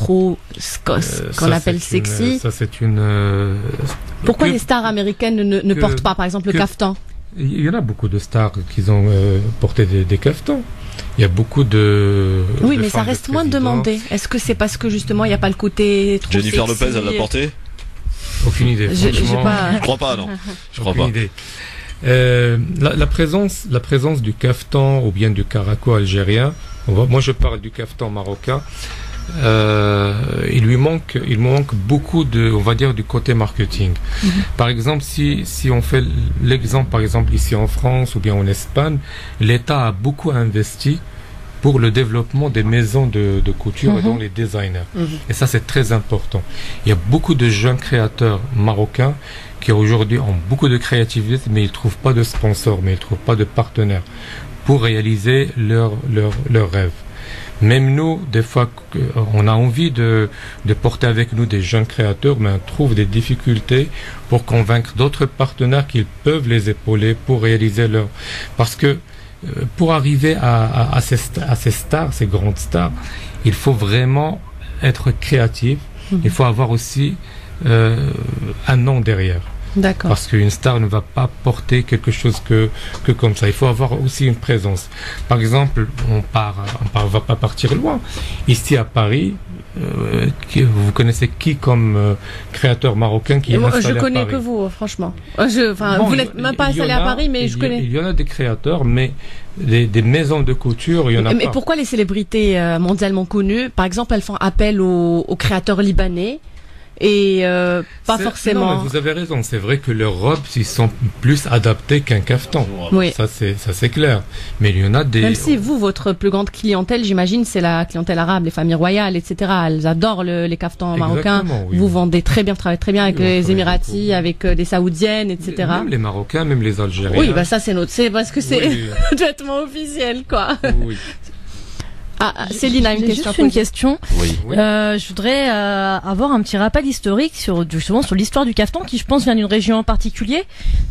qu'on appelle sexy? Ça c'est une. Pourquoi les stars américaines ne portent pas, par exemple, le kaftan? Il y en a beaucoup de stars qui ont porté des kaftans. Il y a beaucoup de. Oui, mais ça reste moins demandé. Est-ce que c'est parce que justement il n'y a pas le côté trop Jennifer sexy? Lopez, elle l'a porté? Aucune idée. Je crois pas, non. Je crois pas. Idée. La présence du kaftan ou bien du caraco algérien, moi je parle du kaftan marocain, il manque beaucoup on va dire du côté marketing. Par exemple, si on fait l'exemple, par exemple ici en France ou bien en Espagne, l'État a beaucoup investi pour le développement des maisons de couture et dont les designers. Et ça c'est très important. Il y a beaucoup de jeunes créateurs marocains qui aujourd'hui ont beaucoup de créativité, mais ils trouvent pas de sponsors, mais ils trouvent pas de partenaires pour réaliser leurs rêves. Même nous, des fois, on a envie de porter avec nous des jeunes créateurs, mais on trouve des difficultés pour convaincre d'autres partenaires qu'ils peuvent les épauler pour réaliser parce que pour arriver à ces stars, ces grandes stars, il faut vraiment être créatif. Il faut avoir aussi un nom derrière. D'accord. Parce qu'une star ne va pas porter quelque chose que comme ça. Il faut avoir aussi une présence. Par exemple, on va pas partir loin. Ici à Paris, vous connaissez qui comme créateur marocain qui est installé à Paris? Je connais que vous, franchement. Vous n'êtes même pas installé à Paris, mais je connais. Il y en a des créateurs, mais des maisons de couture, il y en a pas. Mais pourquoi les célébrités mondialement connues, par exemple, elles font appel aux créateurs libanais? Et pas forcément. Non, mais vous avez raison. C'est vrai que leurs robes, ils sont plus adaptés qu'un caftan. Oui. Ça c'est clair. Mais il y en a des. Même si vous, votre plus grande clientèle, j'imagine, c'est la clientèle arabe, les familles royales, etc. Elles adorent les caftans marocains. Oui. Vous vendez très bien, travaillez très bien avec les Émiratis, avec des Saoudiennes, etc. Même les Marocains, même les Algériens. Oui, ça c'est parce que c'est vêtement officiel, quoi. Oui. Céline a une question. Oui. Je voudrais avoir un petit rappel historique sur l'histoire du kaftan qui, je pense, vient d'une région en particulier.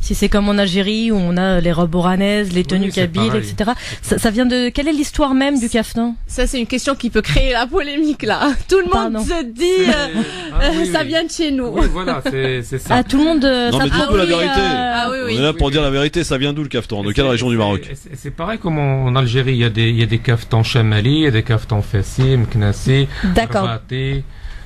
Si c'est comme en Algérie où on a les robes oranaises, les tenues kabyles, etc. Ça vient de quelle est l'histoire même du kaftan? Ça, c'est une question qui peut créer la polémique là. Tout le monde se dit ça vient de chez nous. Oui, voilà, c'est ça. Tout le monde. Non, mais dites-nous la vérité. On est là pour dire la vérité. Ça vient d'où le kaftan? De quelle région du Maroc? C'est pareil comme en Algérie. Il y a des kaftans chamali. Il y a des kaftans fassim, knassi, D'accord.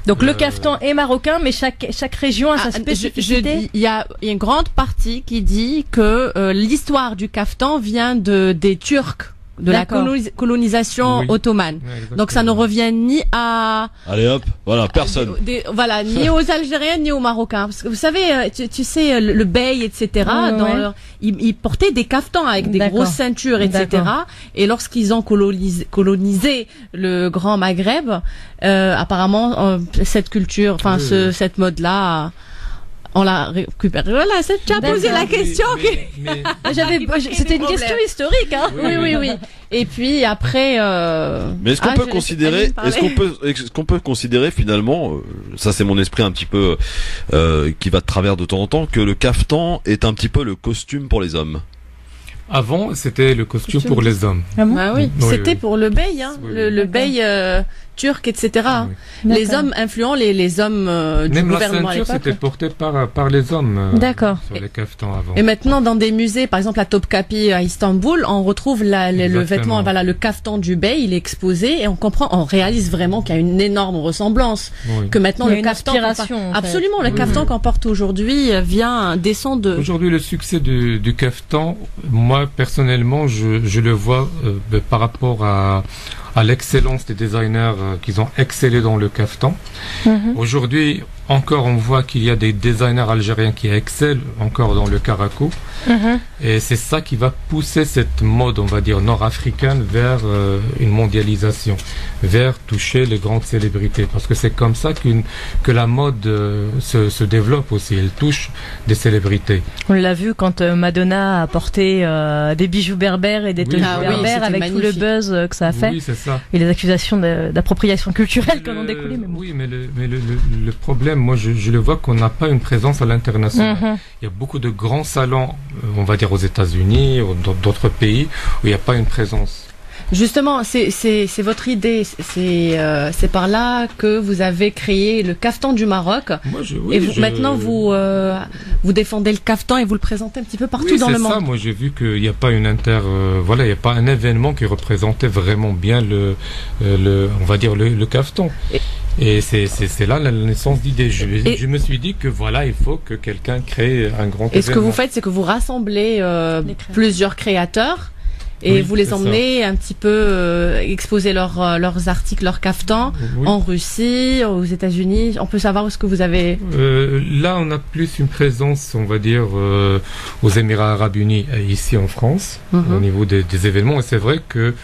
Donc le kaftan est marocain, mais chaque région a sa spécificité. Il y a une grande partie qui dit que l'histoire du kaftan vient des Turcs de la colonisation ottomane. Ouais, donc ça ne revient ni à... Allez hop, voilà, personne. Voilà, ni aux Algériens ni aux Marocains. Parce que vous savez, tu sais, le bey, etc., ils portaient des caftans avec des grosses ceintures, etc. Et lorsqu'ils ont colonisé le Grand Maghreb, apparemment, cette culture, enfin, cette mode-là... on l'a récupéré. Voilà, tu as posé la question. C'était une question historique, hein. Oui. Et puis après. Mais est-ce qu'on peut considérer, est-ce qu'on peut considérer finalement, ça c'est mon esprit un petit peu qui va de travers de temps en temps, que le caftan est un petit peu le costume pour les hommes. Avant, c'était le costume pour les hommes. Ah bon? Bah oui, c'était pour le bey, hein, le bey turc, etc. Oui. Les hommes influents, les hommes du même gouvernement la ceinture, c'était porté par les hommes. Sur les caftans avant. Et maintenant, dans des musées, par exemple à Topkapi à Istanbul, on retrouve le vêtement, voilà, le caftan du bey, il est exposé et on réalise vraiment qu'il y a une énorme ressemblance. Oui. Que maintenant le caftan, absolument, le caftan qu'on porte aujourd'hui descend de. Aujourd'hui, le succès du caftan, moi personnellement, je le vois par rapport à l'excellence des designers qui ont excellé dans le caftan. Aujourd'hui, encore, on voit qu'il y a des designers algériens qui excellent encore dans le caraco. Et c'est ça qui va pousser cette mode, on va dire, nord-africaine vers une mondialisation, vers toucher les grandes célébrités. Parce que c'est comme ça que la mode se développe aussi. Elle touche des célébrités. On l'a vu quand Madonna a porté des bijoux berbères et des tenues berbères avec magnifique. Tout le buzz que ça a fait. Oui, c'est ça. Et les accusations d'appropriation culturelle qui en ont découlé. Mais bon. Oui, mais le problème, moi, je le vois qu'on n'a pas une présence à l'international. Il y a beaucoup de grands salons, on va dire aux États-Unis ou dans d'autres pays, où il n'y a pas une présence. Justement, c'est votre idée. C'est par là que vous avez créé le caftan du Maroc. Maintenant, vous défendez le caftan et vous le présentez un petit peu partout dans le monde. C'est ça. Moi, j'ai vu qu'il n'y a pas il n'y a pas un événement qui représentait vraiment bien on va dire le caftan. Et c'est là la naissance d'idée. Je me suis dit que voilà, il faut que quelqu'un crée un grand événement. Et ce que vous faites, c'est que vous rassemblez plusieurs créateurs. Et vous les emmenez un petit peu exposer leurs articles, leurs caftans en Russie, aux États-Unis. On peut savoir où est-ce que vous avez... Là, on a plus une présence, on va dire, aux Émirats Arabes Unis, ici en France, au niveau des événements. Et c'est vrai que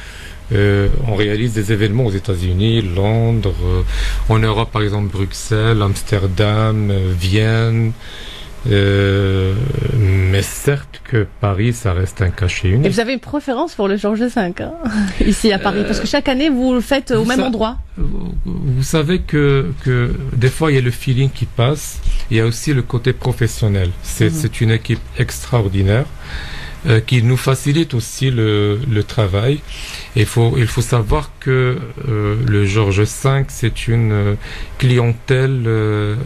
on réalise des événements aux États-Unis, Londres, en Europe, par exemple, Bruxelles, Amsterdam, Vienne. Mais certes que Paris, ça reste un cachet unique. Et vous avez une préférence pour le Georges V, hein, ici à Paris, parce que chaque année vous le faites au même endroit. Vous savez que des fois il y a le feeling qui passe. Il y a aussi le côté professionnel. C'est une équipe extraordinaire. Qui nous facilite aussi le travail. Il faut savoir que le Georges V, c'est une clientèle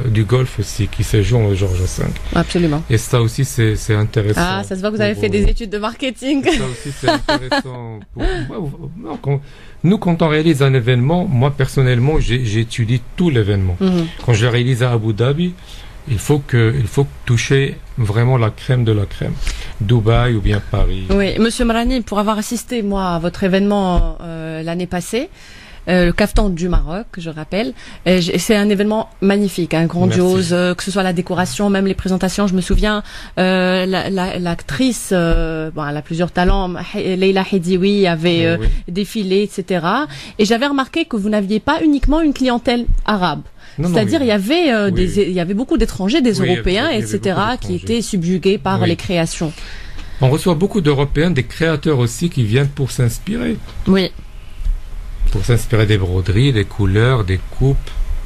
du golf aussi qui séjourne au Georges V. Absolument. Et ça aussi, c'est intéressant. Ah, ça se voit que vous avez fait des études de marketing. Ça aussi, c'est intéressant. Nous, quand on réalise un événement, moi personnellement, j'étudie tout l'événement. Quand je le réalise à Abu Dhabi, il faut toucher vraiment la crème de la crème. Dubaï ou bien Paris. Oui, Monsieur Mrani, pour avoir assisté, moi, à votre événement l'année passée, le caftan du Maroc, je rappelle, c'est un événement magnifique, grandiose, que ce soit la décoration, même les présentations. Je me souviens, l'actrice, elle a plusieurs talents, Leila Hedioui avait défilé, etc. Et j'avais remarqué que vous n'aviez pas uniquement une clientèle arabe. C'est-à-dire, il y avait beaucoup d'étrangers, des Européens, etc., qui étaient subjugués par les créations. On reçoit beaucoup d'Européens, des créateurs aussi, qui viennent pour s'inspirer. Oui. Pour s'inspirer des broderies, des couleurs, des coupes.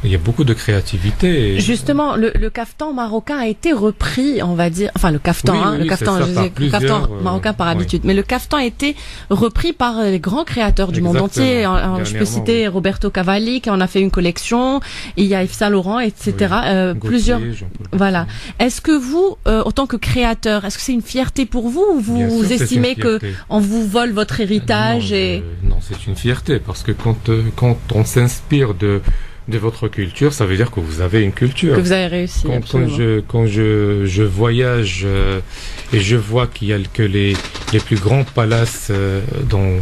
Il y a beaucoup de créativité. Justement, le caftan marocain a été repris, on va dire, enfin le caftan, le caftan marocain par habitude, mais le caftan a été repris par les grands créateurs du monde entier. Je peux citer Roberto Cavalli qui en a fait une collection, il y a Yves Saint Laurent, etc. Plusieurs. Voilà. Est-ce que vous, autant que créateur, est-ce que c'est une fierté pour vous ou vous estimez que on vous vole votre héritage Non, c'est une fierté parce que quand on s'inspire de de votre culture, ça veut dire que vous avez une culture. Que vous avez réussi. Quand je voyage et je vois qu'il y a que les plus grands palaces dans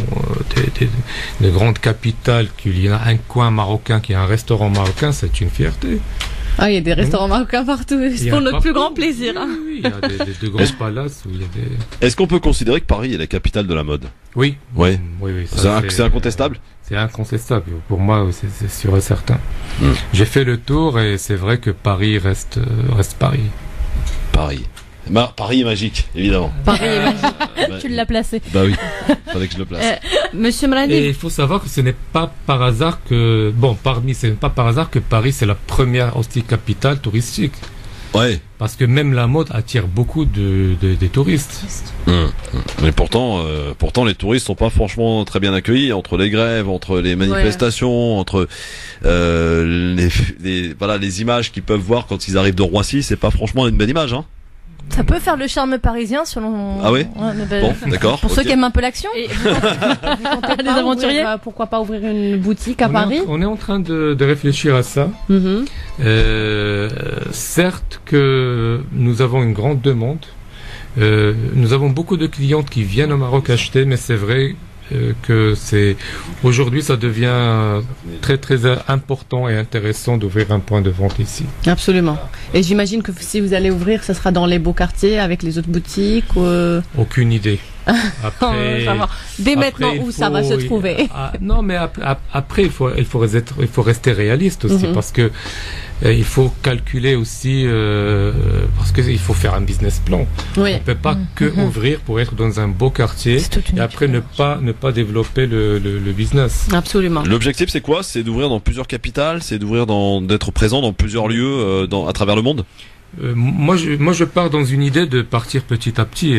de grandes capitales, qu'il y a un coin marocain, qu'il y a un restaurant marocain, c'est une fierté. Ah, il y a des restaurants marocains partout. C'est pour notre plus grand plaisir. Oui, il y a de grands palaces où il y a des... Est-ce qu'on peut considérer que Paris est la capitale de la mode? Oui. Oui. Ça, c'est incontestable? C'est incontestable. Pour moi, c'est sûr et certain. J'ai fait le tour et c'est vrai que Paris reste Paris. Paris. Paris est magique, évidemment. Paris est magique. Tu l'as placé. Bah oui, fallait que je le place. Monsieur Mrani. Et il faut savoir que ce n'est pas par hasard que, c'est pas par hasard que Paris c'est la première aussi capitale touristique. Ouais. Parce que même la mode attire beaucoup des touristes. Mais pourtant, les touristes sont pas franchement très bien accueillis entre les grèves, entre les manifestations, entre les images qu'ils peuvent voir quand ils arrivent de Roissy, c'est pas franchement une belle image, hein. Ça peut faire le charme parisien selon. Ah oui. Bon, d'accord. Pour ceux qui aiment un peu l'action. Et vous comptez les aventuriers. Pourquoi pas ouvrir une boutique à Paris? On est en train de réfléchir à ça. Certes que nous avons une grande demande. Nous avons beaucoup de clientes qui viennent au Maroc acheter, mais c'est vrai que aujourd'hui ça devient très très important et intéressant d'ouvrir un point de vente ici. Absolument. Et j'imagine que si vous allez ouvrir, ça sera dans les beaux quartiers avec les autres boutiques ou... Aucune idée. Dès maintenant où ça va se trouver. Non, mais après il faut rester réaliste aussi parce que il faut calculer aussi parce qu'il faut faire un business plan. Oui. On peut pas que ouvrir pour être dans un beau quartier et après ne pas développer le business. Absolument. L'objectif c'est quoi? C'est d'ouvrir dans plusieurs capitales, c'est d'être présent dans plusieurs lieux à travers le monde. Moi je pars dans une idée de partir petit à petit.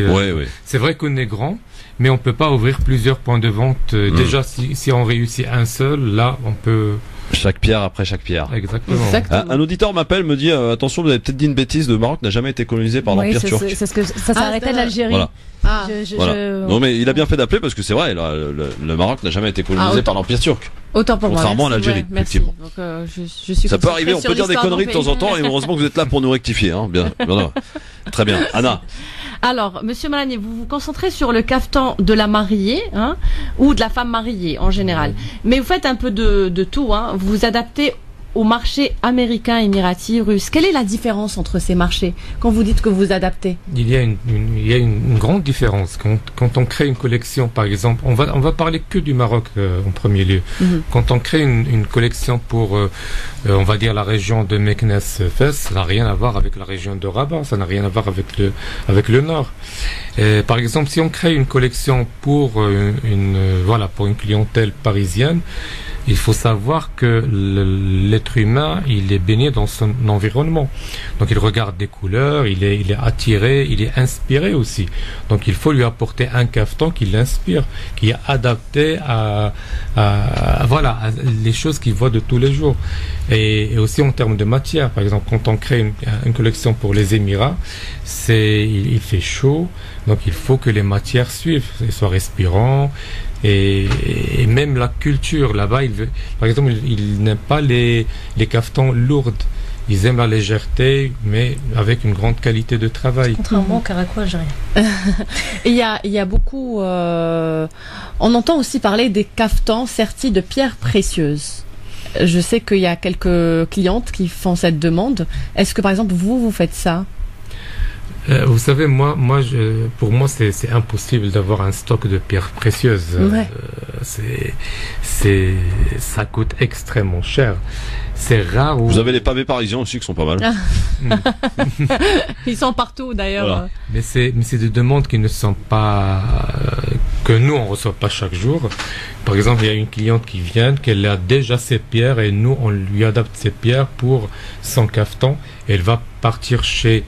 C'est vrai qu'on est grand, mais on peut pas ouvrir plusieurs points de vente. Déjà si on réussit un seul, là on peut. Chaque pierre après chaque pierre. Exactement. Un auditeur m'appelle, me dit attention, vous avez peut-être dit une bêtise, le Maroc n'a jamais été colonisé par l'Empire turc. C'est ce que ça s'arrêtait de l'Algérie. Voilà. Non mais il a bien fait d'appeler parce que c'est vrai, le Maroc n'a jamais été colonisé par l'Empire turc. Autant pour moi. Contrairement à l'Algérie, effectivement. Donc, je suis ça peut arriver, on peut dire des conneries de temps en temps et heureusement que vous êtes là pour nous rectifier. Hein. Bien. Très bien. Anna. Alors, Monsieur Mrani, vous vous concentrez sur le caftan de la mariée, ou de la femme mariée en général. Mais vous faites un peu de tout, Vous vous adaptez au marché américain, émirati, russe. Quelle est la différence entre ces marchés quand vous dites que vous adaptez? Il y a une grande différence. Quand on crée une collection, par exemple, on va parler que du Maroc en premier lieu. Quand on crée une collection pour, on va dire, la région de Meknès-Fès, ça n'a rien à voir avec la région de Rabat, ça n'a rien à voir avec le Nord. Par exemple, si on crée une collection pour une clientèle parisienne, il faut savoir que l'être humain, il est baigné dans son environnement. Donc il regarde des couleurs, il est attiré, il est inspiré aussi. Donc il faut lui apporter un caftan qui l'inspire, qui est adapté à les choses qu'il voit de tous les jours. Et aussi en termes de matière, par exemple, quand on crée une collection pour les Émirats, il fait chaud, donc il faut que les matières suivent, qu'elles soient respirantes. Et même la culture là-bas, par exemple, ils n'aiment pas les caftans lourdes. Ils aiment la légèreté, mais avec une grande qualité de travail. Contrairement au Caracois algérien. Et il y a beaucoup. On entend aussi parler des caftans sertis de pierres précieuses. Je sais qu'il y a quelques clientes qui font cette demande. Est-ce que par exemple vous faites ça? Vous savez, pour moi, c'est impossible d'avoir un stock de pierres précieuses. Ça coûte extrêmement cher. C'est rare. Vous avez les pavés parisiens aussi qui sont pas mal. Ils sont partout d'ailleurs. Voilà. Mais c'est des demandes qui ne sont pas que nous on reçoit pas chaque jour. Par exemple, il y a une cliente qui vient, qu'elle a déjà ses pierres et nous on lui adapte ses pierres pour son caftan. Et elle va partir chez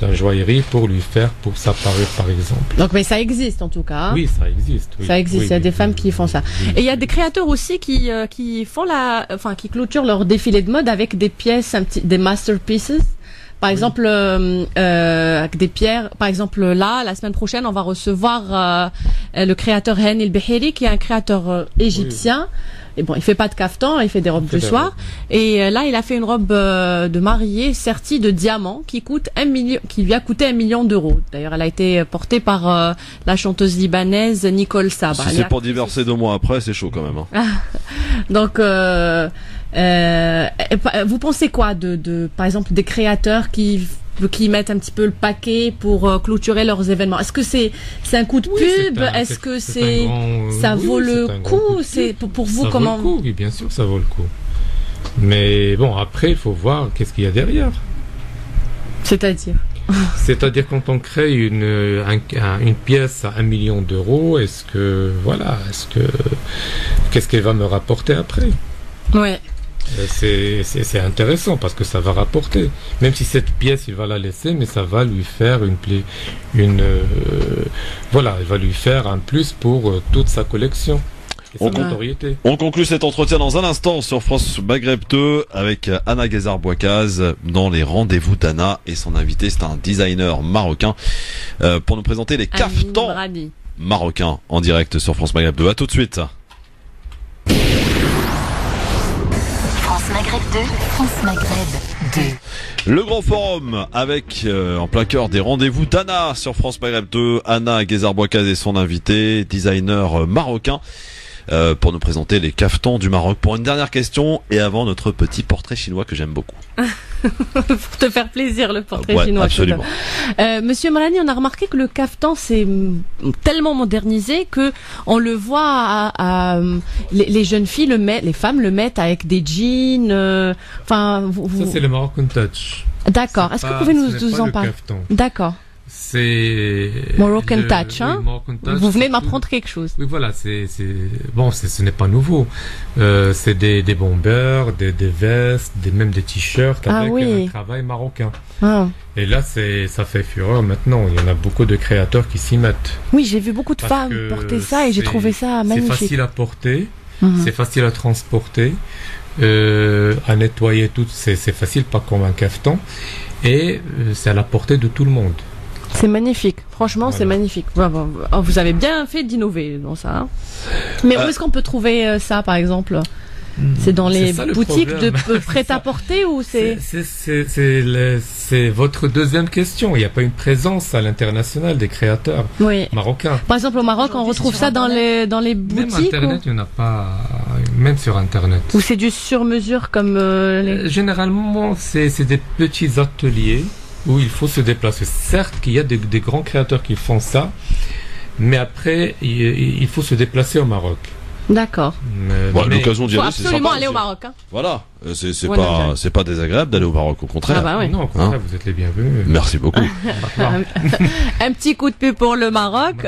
la joaillerie pour lui faire pour sa parure par exemple. Donc mais ça existe en tout cas. Oui, ça existe. Oui. Ça existe, il y a des femmes qui font ça. Et il y a des créateurs aussi qui font qui clôturent leur défilé de mode avec des pièces des masterpieces. Par exemple, avec des pierres. Par exemple, là, la semaine prochaine, on va recevoir le créateur Hani El-Beheri, qui est un créateur égyptien. Et bon, il fait pas de caftan, il fait des robes du soir. Et là, il a fait une robe de mariée sertie de diamants qui lui a coûté 1 million d'euros. D'ailleurs, elle a été portée par la chanteuse libanaise Nicole Saba. Si c'est pour divorcer 2 mois après, c'est chaud quand même. Hein. Donc, vous pensez quoi par exemple, des créateurs qui mettent un petit peu le paquet pour clôturer leurs événements? Est-ce que c'est un coup de pub? Est-ce que ça vaut le coup? C'est pour vous, comment? Ça vaut le coup, oui, bien sûr, ça vaut le coup. Mais bon, après, il faut voir qu'est-ce qu'il y a derrière. C'est-à-dire quand on crée une pièce à 1 million d'euros, qu'est-ce qu'elle va me rapporter après? Ouais. C'est intéressant parce que ça va rapporter. Même si cette pièce, il va la laisser, mais ça va lui faire il va lui faire un plus pour toute sa collection. On conclut cet entretien dans un instant sur France Maghreb 2 avec Anna Guézard-Bouakaz dans les rendez-vous d'Anna, et son invité, c'est un designer marocain pour nous présenter les caftans marocains en direct sur France Maghreb 2. À tout de suite. France Maghreb 2, France Maghreb 2. Le grand forum avec en plein cœur des rendez-vous d'Anna sur France Maghreb 2. Anna Guézard-Bouakaz et son invité, designer marocain, pour nous présenter les caftans du Maroc. Pour une dernière question et avant notre petit portrait chinois que j'aime beaucoup. Pour te faire plaisir, le portrait chinois. Absolument. Monsieur Mrani, on a remarqué que le caftan s'est tellement modernisé que on le voit les jeunes filles les femmes le mettent avec des jeans. Ça c'est le Moroccan Touch. D'accord. Est-ce que vous pouvez nous en parler? D'accord. C'est Moroccan Touch, hein? Moroccan Touch, vous venez de m'apprendre quelque chose. Oui, voilà, ce n'est pas nouveau. C'est des bombers, des vestes, même des t-shirts avec un travail marocain. Ah. Et là, ça fait fureur maintenant. Il y en a beaucoup de créateurs qui s'y mettent. Oui, j'ai vu beaucoup de femmes porter ça et j'ai trouvé ça magnifique. C'est facile à porter, c'est facile à transporter, à nettoyer tout. C'est facile, pas comme un caftan. Et c'est à la portée de tout le monde. C'est magnifique, franchement, c'est magnifique. Vous avez bien fait d'innover dans ça. Hein. Mais où est-ce qu'on peut trouver ça, par exemple? C'est dans les boutiques de prêt-à-porter ou c'est votre deuxième question. Il n'y a pas une présence à l'international des créateurs marocains. Par exemple, au Maroc, on retrouve ça dans les boutiques. Même Internet, il n'y en a pas. Même sur Internet. Ou c'est du sur-mesure comme Généralement, c'est des petits ateliers où il faut se déplacer. Certes qu'il y a des grands créateurs qui font ça, mais après, il faut se déplacer au Maroc. D'accord. L'occasion d'y aller, c'est absolument aller au Maroc. Hein. Voilà, c'est pas désagréable d'aller au Maroc, au contraire. Ah bah oui. Non, au contraire, vous êtes les bienvenus. Merci beaucoup. Un petit coup de pub pour le Maroc.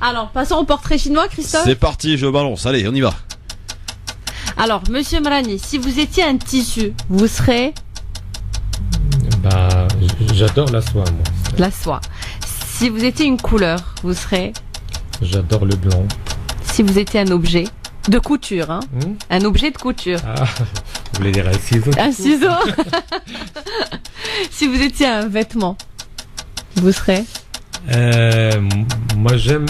Alors, passons au portrait chinois, Christophe. C'est parti, je balance. Allez, on y va. Alors, Monsieur Mrani, si vous étiez un tissu, vous serez... J'adore la soie, moi. La soie. Si vous étiez une couleur, vous serez... J'adore le blanc. Si vous étiez un objet de couture, hein, un objet de couture. Ah, vous voulez dire un ciseau? Un ciseau. Si vous étiez un vêtement, vous serez... Moi j'aime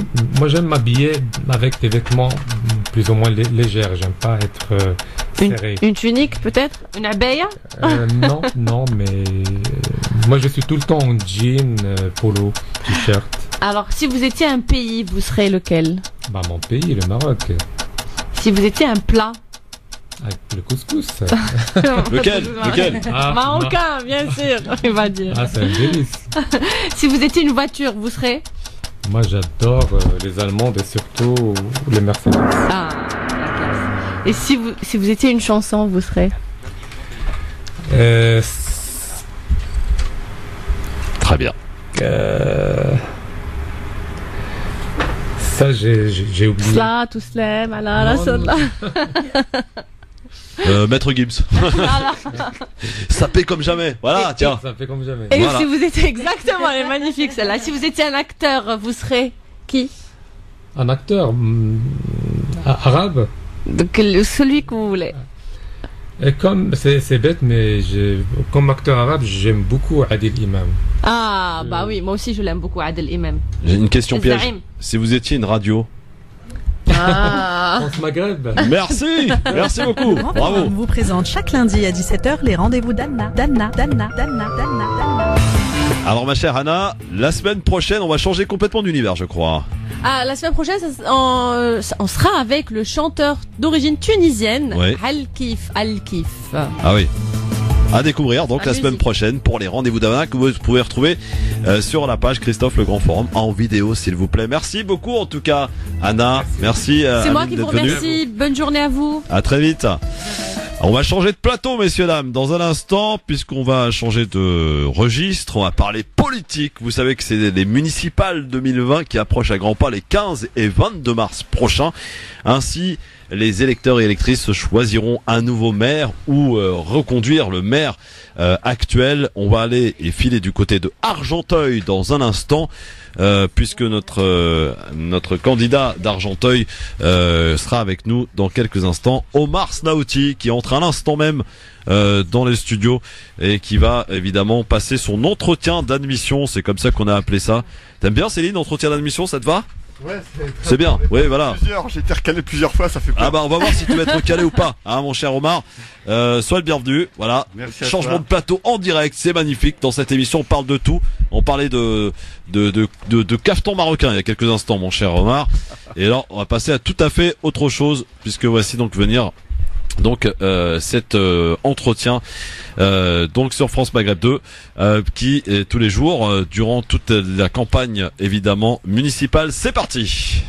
m'habiller avec des vêtements plus ou moins légers. J'aime pas être serré. Une tunique peut-être? Une abaya? Non, mais moi je suis tout le temps en jean, polo, t-shirt. Alors si vous étiez un pays, vous serez lequel? Mon pays, le Maroc. Si vous étiez un plat? Avec le couscous. Lequel Marocain, bien sûr, il va dire. Ah, c'est un délice. Si vous étiez une voiture, vous serez? Moi, j'adore les Allemandes et surtout les Mercedes. Ah, et si vous étiez une chanson, vous serez? Très bien. Ça, j'ai oublié. Sla, tout slem, ala, la Maître Gibbs. Ça paie comme jamais. Voilà, tiens. Ça fait comme jamais. Et voilà. Si vous étiez exactement, elle est magnifique celle-là. Si vous étiez un acteur, vous serez qui? Un acteur arabe? Donc, celui que vous voulez. Et comme c'est bête, mais comme acteur arabe, j'aime beaucoup Adil Imam. Ah, bah oui, moi aussi je l'aime beaucoup, Adil Imam. J'ai une question piège. Zaïm. Si vous étiez une radio. France Maghreb. Merci, merci beaucoup. Bravo. On vous présente chaque lundi à 17h les rendez-vous d'Anna. Alors ma chère Anna, la semaine prochaine, on va changer complètement d'univers, je crois. Ah, la semaine prochaine, on sera avec le chanteur d'origine tunisienne, Ouais. Al-Kif. Ah oui. À découvrir donc La la semaine musique. prochaine pour les rendez-vous d'Anna que vous pouvez retrouver sur la page Christophe Le Grand Forum en vidéo s'il vous plaît. Merci beaucoup en tout cas Anna. Merci. C'est moi Amine, qui vous d'être venue. remercie. Bonne journée à vous. À très vite. On va changer de plateau, messieurs, dames, dans un instant, puisqu'on va changer de registre. On va parler politique. Vous savez que c'est les municipales 2020 qui approchent à grands pas les 15 et 22 mars prochains. Ainsi, les électeurs et électrices choisiront un nouveau maire ou reconduire le maire actuel. On va aller et filer du côté de Argenteuil dans un instant. Puisque notre candidat d'Argenteuil sera avec nous dans quelques instants, Omar Snaouti, qui entre à l'instant même dans les studios et qui va évidemment passer son entretien d'admission. C'est comme ça qu'on a appelé ça. T'aimes bien Céline, entretien d'admission, ça te va? Ouais, c'est bien. Oui, voilà. J'ai été recalé plusieurs fois, ça fait peur. Ah bah on va voir si tu vas être recalé ou pas, hein, mon cher Omar. Sois le bienvenu. Voilà. Merci à Changement toi. de plateau en direct, c'est magnifique. Dans cette émission, on parle de tout. On parlait de cafeton marocain il y a quelques instants, mon cher Omar. Et alors, on va passer à tout à fait autre chose, puisque voici donc venir donc cet entretien donc sur France Maghreb 2 qui est tous les jours durant toute la campagne évidemment municipale. C'est parti.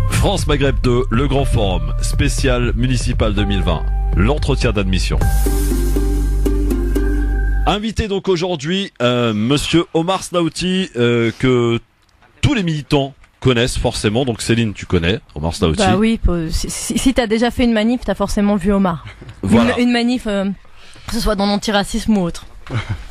France Maghreb 2, le grand forum spécial municipal 2020, l'entretien d'admission. Invité donc aujourd'hui monsieur Omar Snaouti que tous les militants connaissent forcément. Donc Céline, tu connais Omar Snaouti. Bah oui, si t'as déjà fait une manif, t'as forcément vu Omar. Voilà. Une manif, que ce soit dans l'antiracisme ou autre.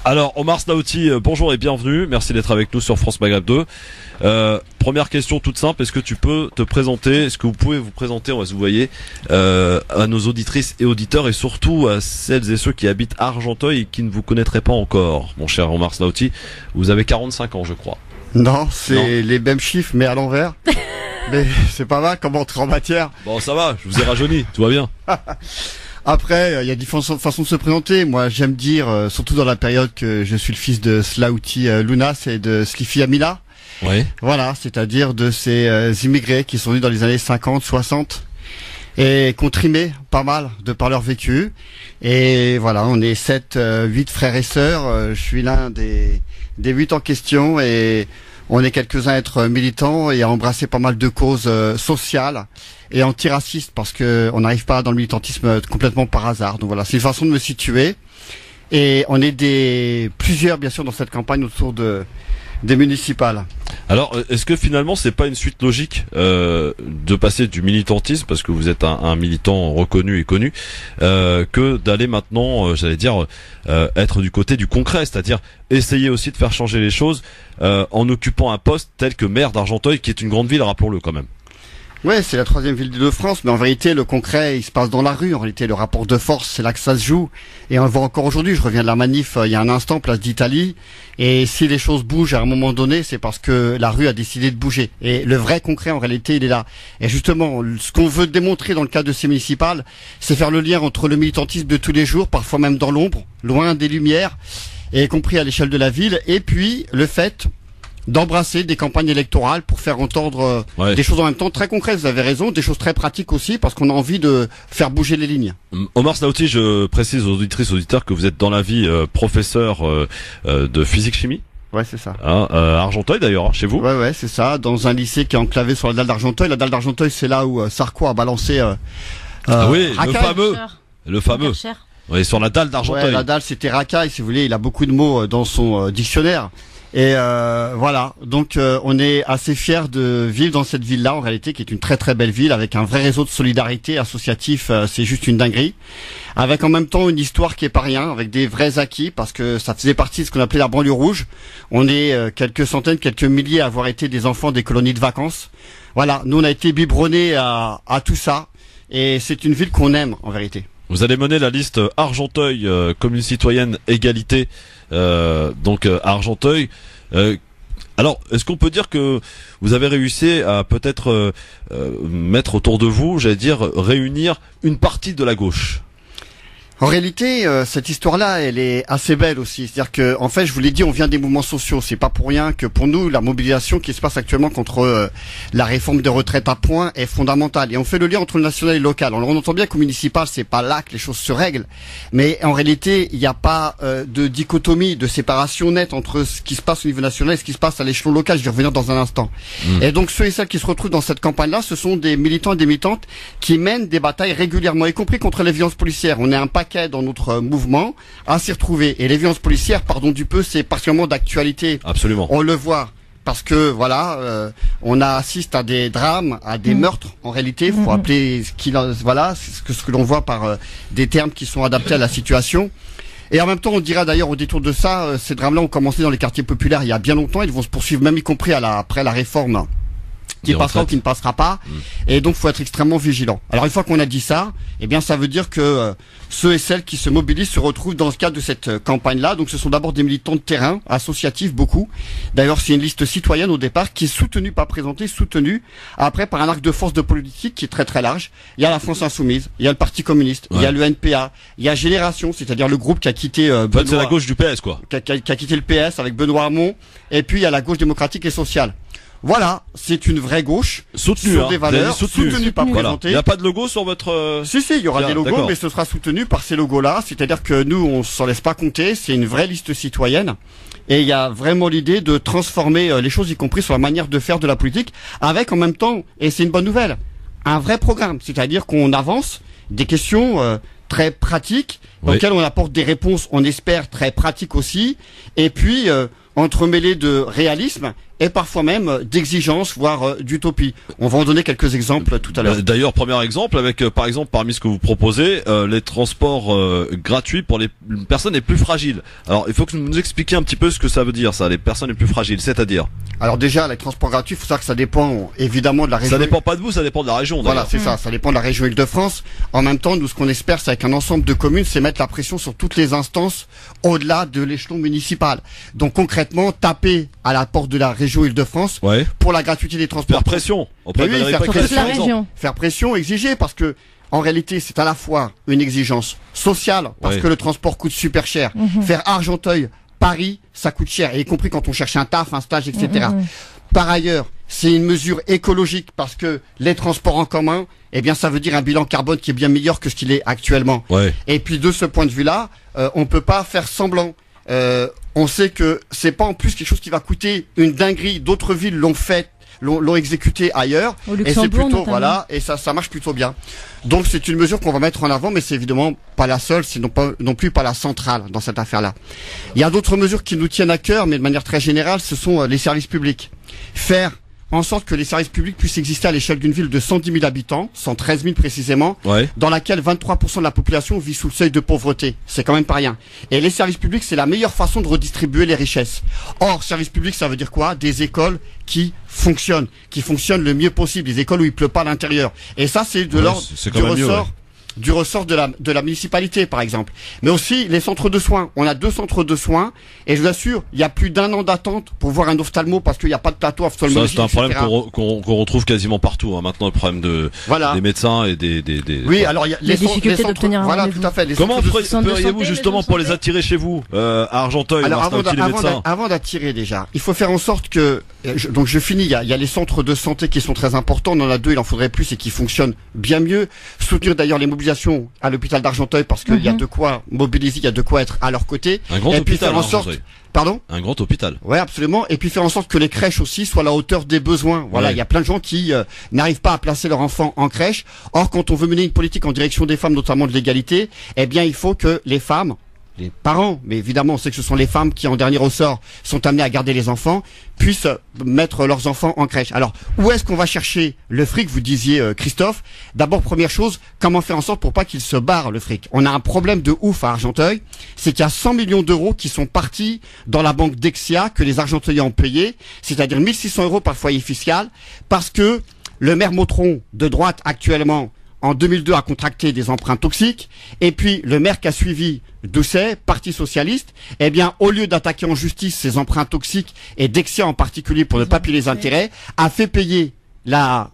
Alors Omar Snaouti, bonjour et bienvenue. Merci d'être avec nous sur France Maghreb 2. Première question toute simple, est-ce que tu peux te présenter, est-ce que vous pouvez vous présenter, on va se vous voyez, à nos auditrices et auditeurs et surtout à celles et ceux qui habitent Argenteuil et qui ne vous connaîtraient pas encore, mon cher Omar Snaouti. Vous avez 45 ans je crois. Non, c'est les mêmes chiffres, mais à l'envers. Mais c'est pas mal comme entrer en matière. Bon, ça va, je vous ai rajeuni, tout va bien. Après, il y a différentes façons de se présenter. Moi, j'aime dire, surtout dans la période que je suis le fils de Slaouti Lounas et de Slifi Amila. Oui. Voilà, c'est-à-dire de ces immigrés qui sont venus dans les années 50, 60 et qui ont trimé pas mal de par leur vécu. Et voilà, on est 8 frères et sœurs. Je suis l'un des 8 en question et on est quelques-uns à être militants et à embrasser pas mal de causes sociales et antiracistes parce que on n'arrive pas dans le militantisme complètement par hasard. Donc voilà, c'est une façon de me situer. Et on est plusieurs bien sûr dans cette campagne autour des municipales. Alors, est-ce que finalement c'est pas une suite logique de passer du militantisme, parce que vous êtes un militant reconnu et connu, que d'aller maintenant, j'allais dire, être du côté du concret, c'est-à-dire essayer aussi de faire changer les choses en occupant un poste tel que maire d'Argenteuil, qui est une grande ville, rappelons-le quand même. Ouais, c'est la 3e ville de France, mais en vérité, le concret, il se passe dans la rue. En réalité, le rapport de force, c'est là que ça se joue. Et on le voit encore aujourd'hui. Je reviens de la manif il y a un instant, place d'Italie. Et si les choses bougent à un moment donné, c'est parce que la rue a décidé de bouger. Et le vrai concret, en réalité, il est là. Et justement, ce qu'on veut démontrer dans le cadre de ces municipales, c'est faire le lien entre le militantisme de tous les jours, parfois même dans l'ombre, loin des lumières, et y compris à l'échelle de la ville, et puis le fait d'embrasser des campagnes électorales pour faire entendre des choses en même temps très concrètes, vous avez raison, des choses très pratiques aussi, parce qu'on a envie de faire bouger les lignes. Omar Snaouti, je précise aux auditrices et auditeurs que vous êtes dans la vie professeur de physique-chimie. Ouais, c'est ça. À Argenteuil d'ailleurs, chez vous. Ouais, c'est ça, dans un lycée qui est enclavé sur la dalle d'Argenteuil. La dalle d'Argenteuil, c'est là où Sarko a balancé oui, Racaille. le fameux. Oui, sur la dalle d'Argenteuil. Ouais, la dalle, c'était racaille, si vous voulez, il a beaucoup de mots dans son dictionnaire. Et voilà, donc on est assez fiers de vivre dans cette ville-là, en réalité, qui est une très très belle ville, avec un vrai réseau de solidarité associatif, c'est juste une dinguerie. Avec en même temps une histoire qui est pas rien, avec des vrais acquis, parce que ça faisait partie de ce qu'on appelait la banlieue rouge. On est quelques centaines, quelques milliers à avoir été des enfants des colonies de vacances. Voilà, nous on a été biberonnés à tout ça, et c'est une ville qu'on aime, en vérité. Vous allez mener la liste Argenteuil, commune citoyenne égalité, donc à Argenteuil. Alors, est-ce qu'on peut dire que vous avez réussi à peut-être mettre autour de vous, j'allais dire, réunir une partie de la gauche ? En réalité, cette histoire-là, elle est assez belle aussi. C'est-à-dire que, en fait, je vous l'ai dit, on vient des mouvements sociaux. C'est pas pour rien que pour nous, la mobilisation qui se passe actuellement contre la réforme des retraites à points est fondamentale. Et on fait le lien entre le national et le local. Alors, on entend bien qu'au municipal, c'est pas là que les choses se règlent. Mais en réalité, il n'y a pas de dichotomie, de séparation nette entre ce qui se passe au niveau national et ce qui se passe à l'échelon local. Je vais revenir dans un instant. Et donc, ceux et celles qui se retrouvent dans cette campagne-là, ce sont des militants et des militantes qui mènent des batailles régulièrement, y compris contre les violences policières. On est un paquet dans notre mouvement à s'y retrouver. Et les violences policières, pardon du peu, c'est particulièrement d'actualité. Absolument. On le voit. Parce que voilà, on assiste à des drames, à des meurtres. En réalité, faut appeler ce que l'on voit par des termes qui sont adaptés à la situation. Et en même temps, on dira d'ailleurs au détour de ça, ces drames-là ont commencé dans les quartiers populaires il y a bien longtemps. Ils vont se poursuivre même y compris après la réforme qui passera ou qui ne passera pas. Et donc, faut être extrêmement vigilant. Alors, une fois qu'on a dit ça, eh bien, ça veut dire que ceux et celles qui se mobilisent se retrouvent dans le cadre de cette campagne-là. Donc, ce sont d'abord des militants de terrain, associatifs, beaucoup. D'ailleurs, c'est une liste citoyenne au départ qui est soutenue, pas présentée, soutenue après par un arc de force de politique qui est très très large. Il y a la France Insoumise, il y a le Parti communiste, il y a le NPA, il y a Génération, c'est-à-dire le groupe qui a quitté Benoît, c'est la gauche du PS, quoi. Qui a quitté le PS avec Benoît Hamon. Et puis, il y a la gauche démocratique et sociale. Voilà, c'est une vraie gauche soutenue, sur des valeurs, soutenue, pas présentée. Il n'y a pas de logo sur votre... Si, il y aura des logos, mais ce sera soutenu par ces logos-là. C'est-à-dire que nous, on s'en laisse pas compter. C'est une vraie liste citoyenne. Et il y a vraiment l'idée de transformer les choses, y compris sur la manière de faire de la politique, avec en même temps, et c'est une bonne nouvelle, un vrai programme. C'est-à-dire qu'on avance des questions très pratiques, dans lesquelles on apporte des réponses, on espère, très pratiques aussi. Et puis, entremêlées de réalisme et parfois même d'exigence, voire d'utopie. On va en donner quelques exemples tout à l'heure. D'ailleurs, premier exemple, avec par exemple parmi ce que vous proposez, les transports gratuits pour les personnes les plus fragiles. Alors, il faut que vous nous expliquiez un petit peu ce que ça veut dire, ça, les personnes les plus fragiles, c'est-à-dire. Alors déjà, les transports gratuits, il faut savoir que ça dépend évidemment de la région. Ça dépend pas de vous, ça dépend de la région. Voilà, c'est ça, ça dépend de la région Île-de-France. En même temps, nous, ce qu'on espère, c'est avec un ensemble de communes, c'est mettre la pression sur toutes les instances au-delà de l'échelon municipal. Donc concrètement, taper à la porte de la région Île-de-France pour la gratuité des transports. Faire pression auprès de la région. Faire pression, exiger, parce que en réalité, c'est à la fois une exigence sociale, parce que le transport coûte super cher. Faire Argenteuil, Paris, ça coûte cher, et y compris quand on cherche un taf, un stage, etc. Par ailleurs, c'est une mesure écologique, parce que les transports en commun, eh bien, ça veut dire un bilan carbone qui est bien meilleur que ce qu'il est actuellement. Et puis, de ce point de vue-là, on peut pas faire semblant. On sait que c'est pas en plus quelque chose qui va coûter une dinguerie. D'autres villes l'ont fait, l'ont exécuté ailleurs, et c'est plutôt notamment. Et ça marche plutôt bien. Donc c'est une mesure qu'on va mettre en avant, mais c'est évidemment pas la seule, c'est non plus pas la centrale dans cette affaire-là. Il y a d'autres mesures qui nous tiennent à cœur, mais de manière très générale, ce sont les services publics. Faire en sorte que les services publics puissent exister à l'échelle d'une ville de 110 000 habitants, 113 000 précisément, dans laquelle 23% de la population vit sous le seuil de pauvreté. C'est quand même pas rien. Et les services publics, c'est la meilleure façon de redistribuer les richesses. Or, services publics, ça veut dire quoi? Des écoles qui fonctionnent le mieux possible, des écoles où il pleut pas à l'intérieur. Et ça, c'est de l'ordre du ressort de la municipalité, par exemple. Mais aussi les centres de soins. On a 2 centres de soins, et je vous assure, il y a plus d'1 an d'attente pour voir un ophtalmo parce qu'il n'y a pas de plateau ophtalmologique. Ça, c'est un problème qu'on retrouve quasiment partout. Hein. Maintenant, le problème des médecins et des. Oui, alors il y a les difficultés d'obtenir un rendez-vous. Tout à fait. Comment feriez-vous justement pour les attirer chez vous, à Argenteuil? Alors avant d'attirer déjà, il faut faire en sorte que. Donc je finis. Il y a les centres de santé qui sont très importants. On en a 2, il en faudrait plus et qui fonctionnent bien mieux. Soutenir d'ailleurs les mobilisations à l'hôpital d'Argenteuil parce qu'il y a de quoi mobiliser, il y a de quoi être à leur côté. Un grand hôpital, faire en sorte. Pardon? Un grand hôpital. Ouais, absolument. Et puis faire en sorte que les crèches aussi soient à la hauteur des besoins. Voilà, il y a plein de gens qui n'arrivent pas à placer leur enfant en crèche. Or, quand on veut mener une politique en direction des femmes, notamment de l'égalité, eh bien, il faut que les femmes, les parents, mais évidemment, on sait que ce sont les femmes qui, en dernier ressort, sont amenées à garder les enfants, puissent mettre leurs enfants en crèche. Alors, où est-ce qu'on va chercher le fric, vous disiez, Christophe? D'abord, première chose, comment faire en sorte pour pas qu'il se barre, le fric? On a un problème de ouf à Argenteuil, c'est qu'il y a 100 millions d'euros qui sont partis dans la banque Dexia, que les Argenteuillais ont payé, c'est-à-dire 1 600 euros par foyer fiscal, parce que le maire Motron, de droite actuellement, en 2002 a contracté des emprunts toxiques, et puis le maire qui a suivi, Doucet, Parti Socialiste, eh bien, au lieu d'attaquer en justice ces emprunts toxiques, et Dexia en particulier pour ne pas payer les intérêts, a fait payer la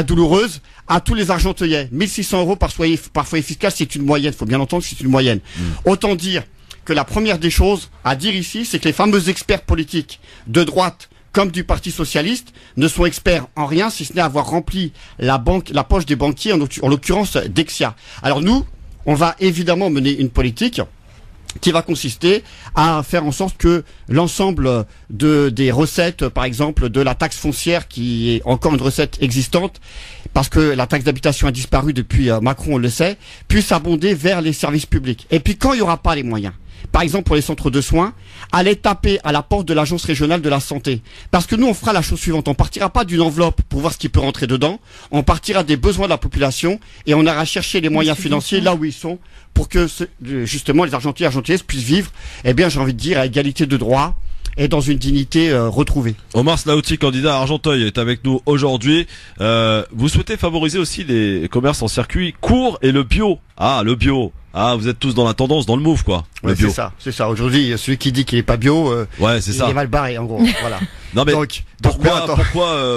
douloureuse à tous les Argenteuillais. 1600 € par foyer fiscal, c'est une moyenne, faut bien entendre, c'est une moyenne. Autant dire que la première des choses à dire ici, c'est que les fameux experts politiques de droite comme du Parti Socialiste ne sont experts en rien, si ce n'est avoir rempli la poche des banquiers, en l'occurrence Dexia. Alors nous, on va évidemment mener une politique qui va consister à faire en sorte que l'ensemble des recettes, par exemple, de la taxe foncière, qui est encore une recette existante, parce que la taxe d'habitation a disparu depuis Macron, on le sait, puisse abonder vers les services publics. Et puis quand il n'y aura pas les moyens, par exemple pour les centres de soins, aller taper à la porte de l'agence régionale de la santé. Parce que nous, on fera la chose suivante. On partira pas d'une enveloppe pour voir ce qui peut rentrer dedans. On partira des besoins de la population et on ira chercher les moyens financiers là où ils sont pour que, justement, les Argentins et Argentines puissent vivre, eh bien, j'ai envie de dire, à égalité de droits et dans une dignité retrouvée. Omar Slaouti, candidat à Argenteuil, est avec nous aujourd'hui. Vous souhaitez favoriser aussi les commerces en circuit court et le bio. Ah, le bio. Ah, vous êtes tous dans la tendance, dans le move, quoi. Ouais, c'est ça. Aujourd'hui, celui qui dit qu'il est pas bio, ouais, c'est ça. Il est mal barré, en gros. Voilà. Non mais donc,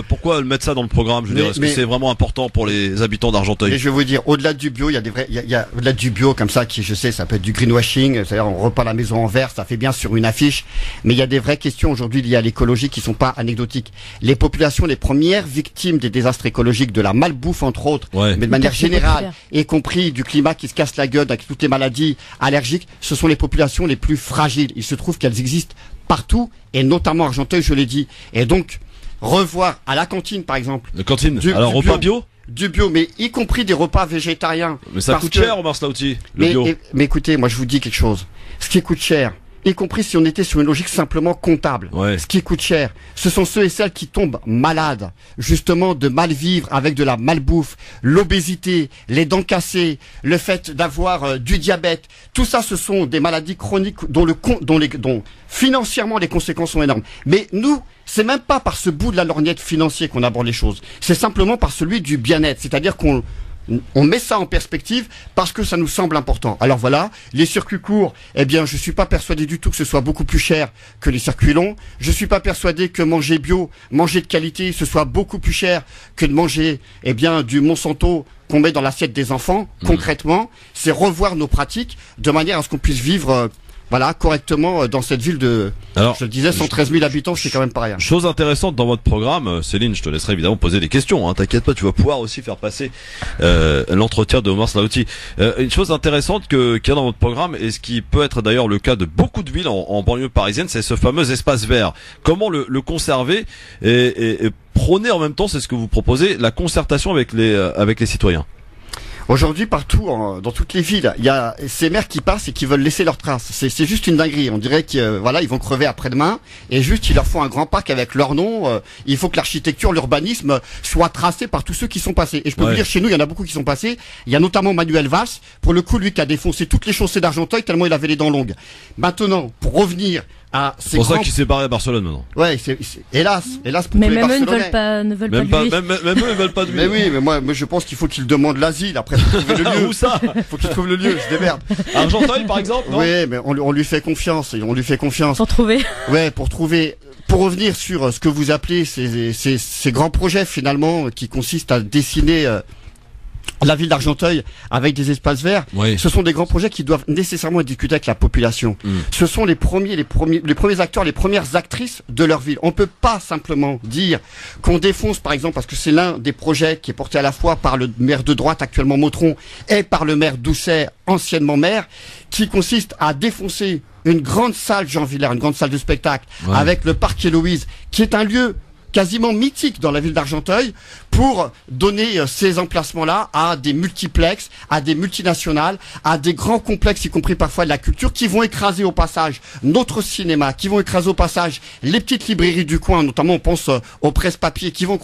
pourquoi mettre ça dans le programme? Je veux dire, est-ce que c'est vraiment important pour les habitants d'Argenteuil? Et je vais vous dire, au-delà du bio, il y a au-delà du bio comme ça, qui, je sais, ça peut être du greenwashing, c'est-à-dire on repeint la maison en vert, ça fait bien sur une affiche, mais il y a des vraies questions aujourd'hui liées à l'écologie qui sont pas anecdotiques. Les populations, les premières victimes des désastres écologiques, de la malbouffe entre autres, mais de manière générale, y compris du climat qui se casse la gueule avec toutes les maladies allergiques, ce sont les populations les plus fragiles. Il se trouve qu'elles existent partout, et notamment à Argenteuil, je l'ai dit. Et donc, revoir à la cantine, par exemple. La cantine, alors repas bio? Du bio, mais y compris des repas végétariens. Mais ça coûte cher, Omar Slaouti, le bio. Mais écoutez, moi je vous dis quelque chose. Ce qui coûte cher, y compris si on était sur une logique simplement comptable, ce qui coûte cher, ce sont ceux et celles qui tombent malades, justement de mal vivre avec de la malbouffe, l'obésité, les dents cassées, le fait d'avoir du diabète. Tout ça, ce sont des maladies chroniques dont financièrement les conséquences sont énormes. Mais nous, c'est même pas par ce bout de la lorgnette financier qu'on aborde les choses. C'est simplement par celui du bien-être. C'est-à-dire qu'on met ça en perspective parce que ça nous semble important. Alors voilà, les circuits courts, eh bien, je suis pas persuadé du tout que ce soit beaucoup plus cher que les circuits longs. Je suis pas persuadé que manger bio, manger de qualité, ce soit beaucoup plus cher que de manger, eh bien, du Monsanto qu'on met dans l'assiette des enfants. Concrètement, c'est revoir nos pratiques de manière à ce qu'on puisse vivre correctement dans cette ville de, alors, je le disais, 113 000 habitants, c'est quand même pas rien. Chose intéressante dans votre programme, Céline, je te laisserai évidemment poser des questions, hein, t'inquiète pas, tu vas pouvoir aussi faire passer l'entretien de Omar Slaouti. Une chose intéressante qu'il y a dans votre programme, et ce qui peut être d'ailleurs le cas de beaucoup de villes en banlieue parisienne, c'est ce fameux espace vert. Comment le conserver et prôner en même temps, c'est ce que vous proposez, la concertation avec les citoyens? Aujourd'hui, partout, dans toutes les villes, il y a ces maires qui passent et qui veulent laisser leurs traces. C'est juste une dinguerie. On dirait que ils vont crever après-demain et juste il leur faut un grand parc avec leur nom. Il faut que l'architecture, l'urbanisme soit tracé par tous ceux qui sont passés. Et je peux vous dire, chez nous, il y en a beaucoup qui sont passés. Il y a notamment Manuel Valls, pour le coup, lui qui a défoncé toutes les chaussées d'Argenteuil tellement il avait les dents longues. Maintenant, pour revenir à ces c'est pour ça qu'il s'est barré à Barcelone maintenant. Ouais, hélas pour mais les même eux Barcelonais. ne veulent pas de lui. Même eux ne veulent pas de lui. Mais oui, mais moi je pense qu'il faut qu'il demande l'asile. Après, faut trouver le lieu. Où ça? Faut qu'il trouve le lieu. Je démerde. Argenteuil, par exemple, non? Oui, mais on lui fait confiance. On lui fait confiance. Pour trouver. Ouais, pour trouver. Pour revenir sur ce que vous appelez ces grands projets finalement qui consistent à dessiner la ville d'Argenteuil avec des espaces verts, ce sont des grands projets qui doivent nécessairement être discutés avec la population. Ce sont les premiers acteurs, les premières actrices de leur ville. On peut pas simplement dire qu'on défonce, par exemple, parce que c'est l'un des projets qui est porté à la fois par le maire de droite actuellement Motron et par le maire Doucet, anciennement maire, qui consiste à défoncer une grande salle Jean Villers, une grande salle de spectacle avec le parc Héloïse, qui est un lieu quasiment mythique dans la ville d'Argenteuil, pour donner ces emplacements-là à des multiplexes, à des multinationales, à des grands complexes, y compris parfois de la culture, qui vont écraser au passage notre cinéma, qui vont écraser au passage les petites librairies du coin, notamment on pense aux presse-papier, qui vont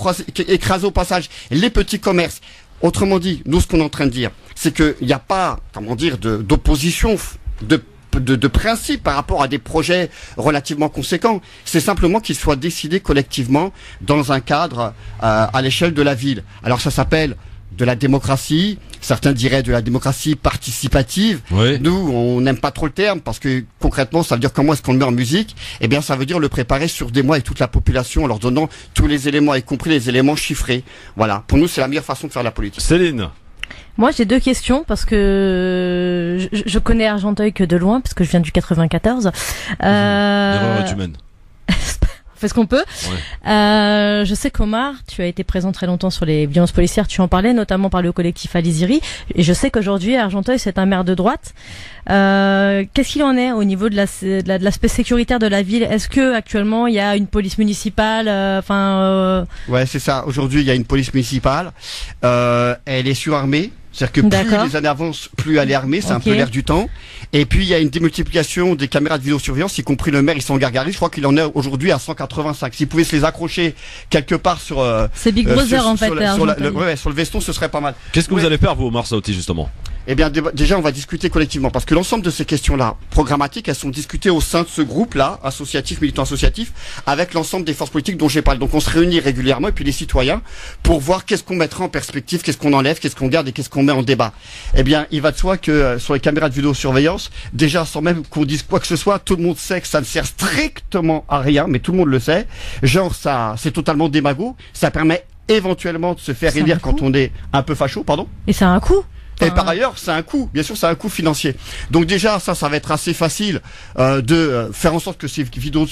écraser au passage les petits commerces. Autrement dit, nous ce qu'on est en train de dire, c'est qu'il n'y a pas, d'opposition, de principe par rapport à des projets relativement conséquents. C'est simplement qu'ils soient décidés collectivement dans un cadre à l'échelle de la ville. Alors ça s'appelle de la démocratie. Certains diraient de la démocratie participative. Oui. Nous, on n'aime pas trop le terme parce que concrètement, ça veut dire comment est-ce qu'on le met en musique. Eh bien, ça veut dire le préparer sur des mois avec toute la population en leur donnant tous les éléments, y compris les éléments chiffrés. Voilà. Pour nous, c'est la meilleure façon de faire la politique. Céline. Moi, j'ai 2 questions parce que je connais Argenteuil que de loin parce que je viens du 94. L'erreur est humaine. On fait ce qu'on peut. Ouais. Je sais qu'Omar, tu as été présent très longtemps sur les violences policières, tu en parlais notamment par le collectif Aliziri, et je sais qu'aujourd'hui Argenteuil c'est un maire de droite. Qu'est-ce qu'il en est au niveau de l'aspect sécuritaire de la ville? Est-ce que actuellement il y a une police municipale? Ouais, c'est ça. Aujourd'hui il y a une police municipale. Elle est surarmée. C'est-à-dire que plus les années avancent, plus elle est armée, c'est un peu l'air du temps. Et puis il y a une démultiplication des caméras de vidéosurveillance, y compris le maire, ils sont gargarisés. Je crois qu'il en est aujourd'hui à 185. S'ils pouvaient se les accrocher quelque part sur... c'est Big Brother en fait. Sur le veston, ce serait pas mal. Qu'est-ce que vous allez faire, vous, Omar Saouti, justement? Eh bien, déjà, on va discuter collectivement, parce que l'ensemble de ces questions-là, programmatiques, elles sont discutées au sein de ce groupe-là, associatif, militant associatif, avec l'ensemble des forces politiques dont j'ai parlé. Donc, on se réunit régulièrement, et puis les citoyens, pour voir qu'est-ce qu'on mettra en perspective, qu'est-ce qu'on enlève, qu'est-ce qu'on garde et qu'est-ce qu'on met en débat. Eh bien, il va de soi que sur les caméras de vidéosurveillance, déjà, sans même qu'on dise quoi que ce soit, tout le monde sait que ça ne sert strictement à rien, mais tout le monde le sait. Genre, ça, c'est totalement démago. Ça permet éventuellement de se faire élire quand on est un peu facho, pardon. Et ça a un coût. Et par ailleurs, c'est un coût. Bien sûr, c'est un coût financier. Donc déjà, ça va être assez facile de faire en sorte que ces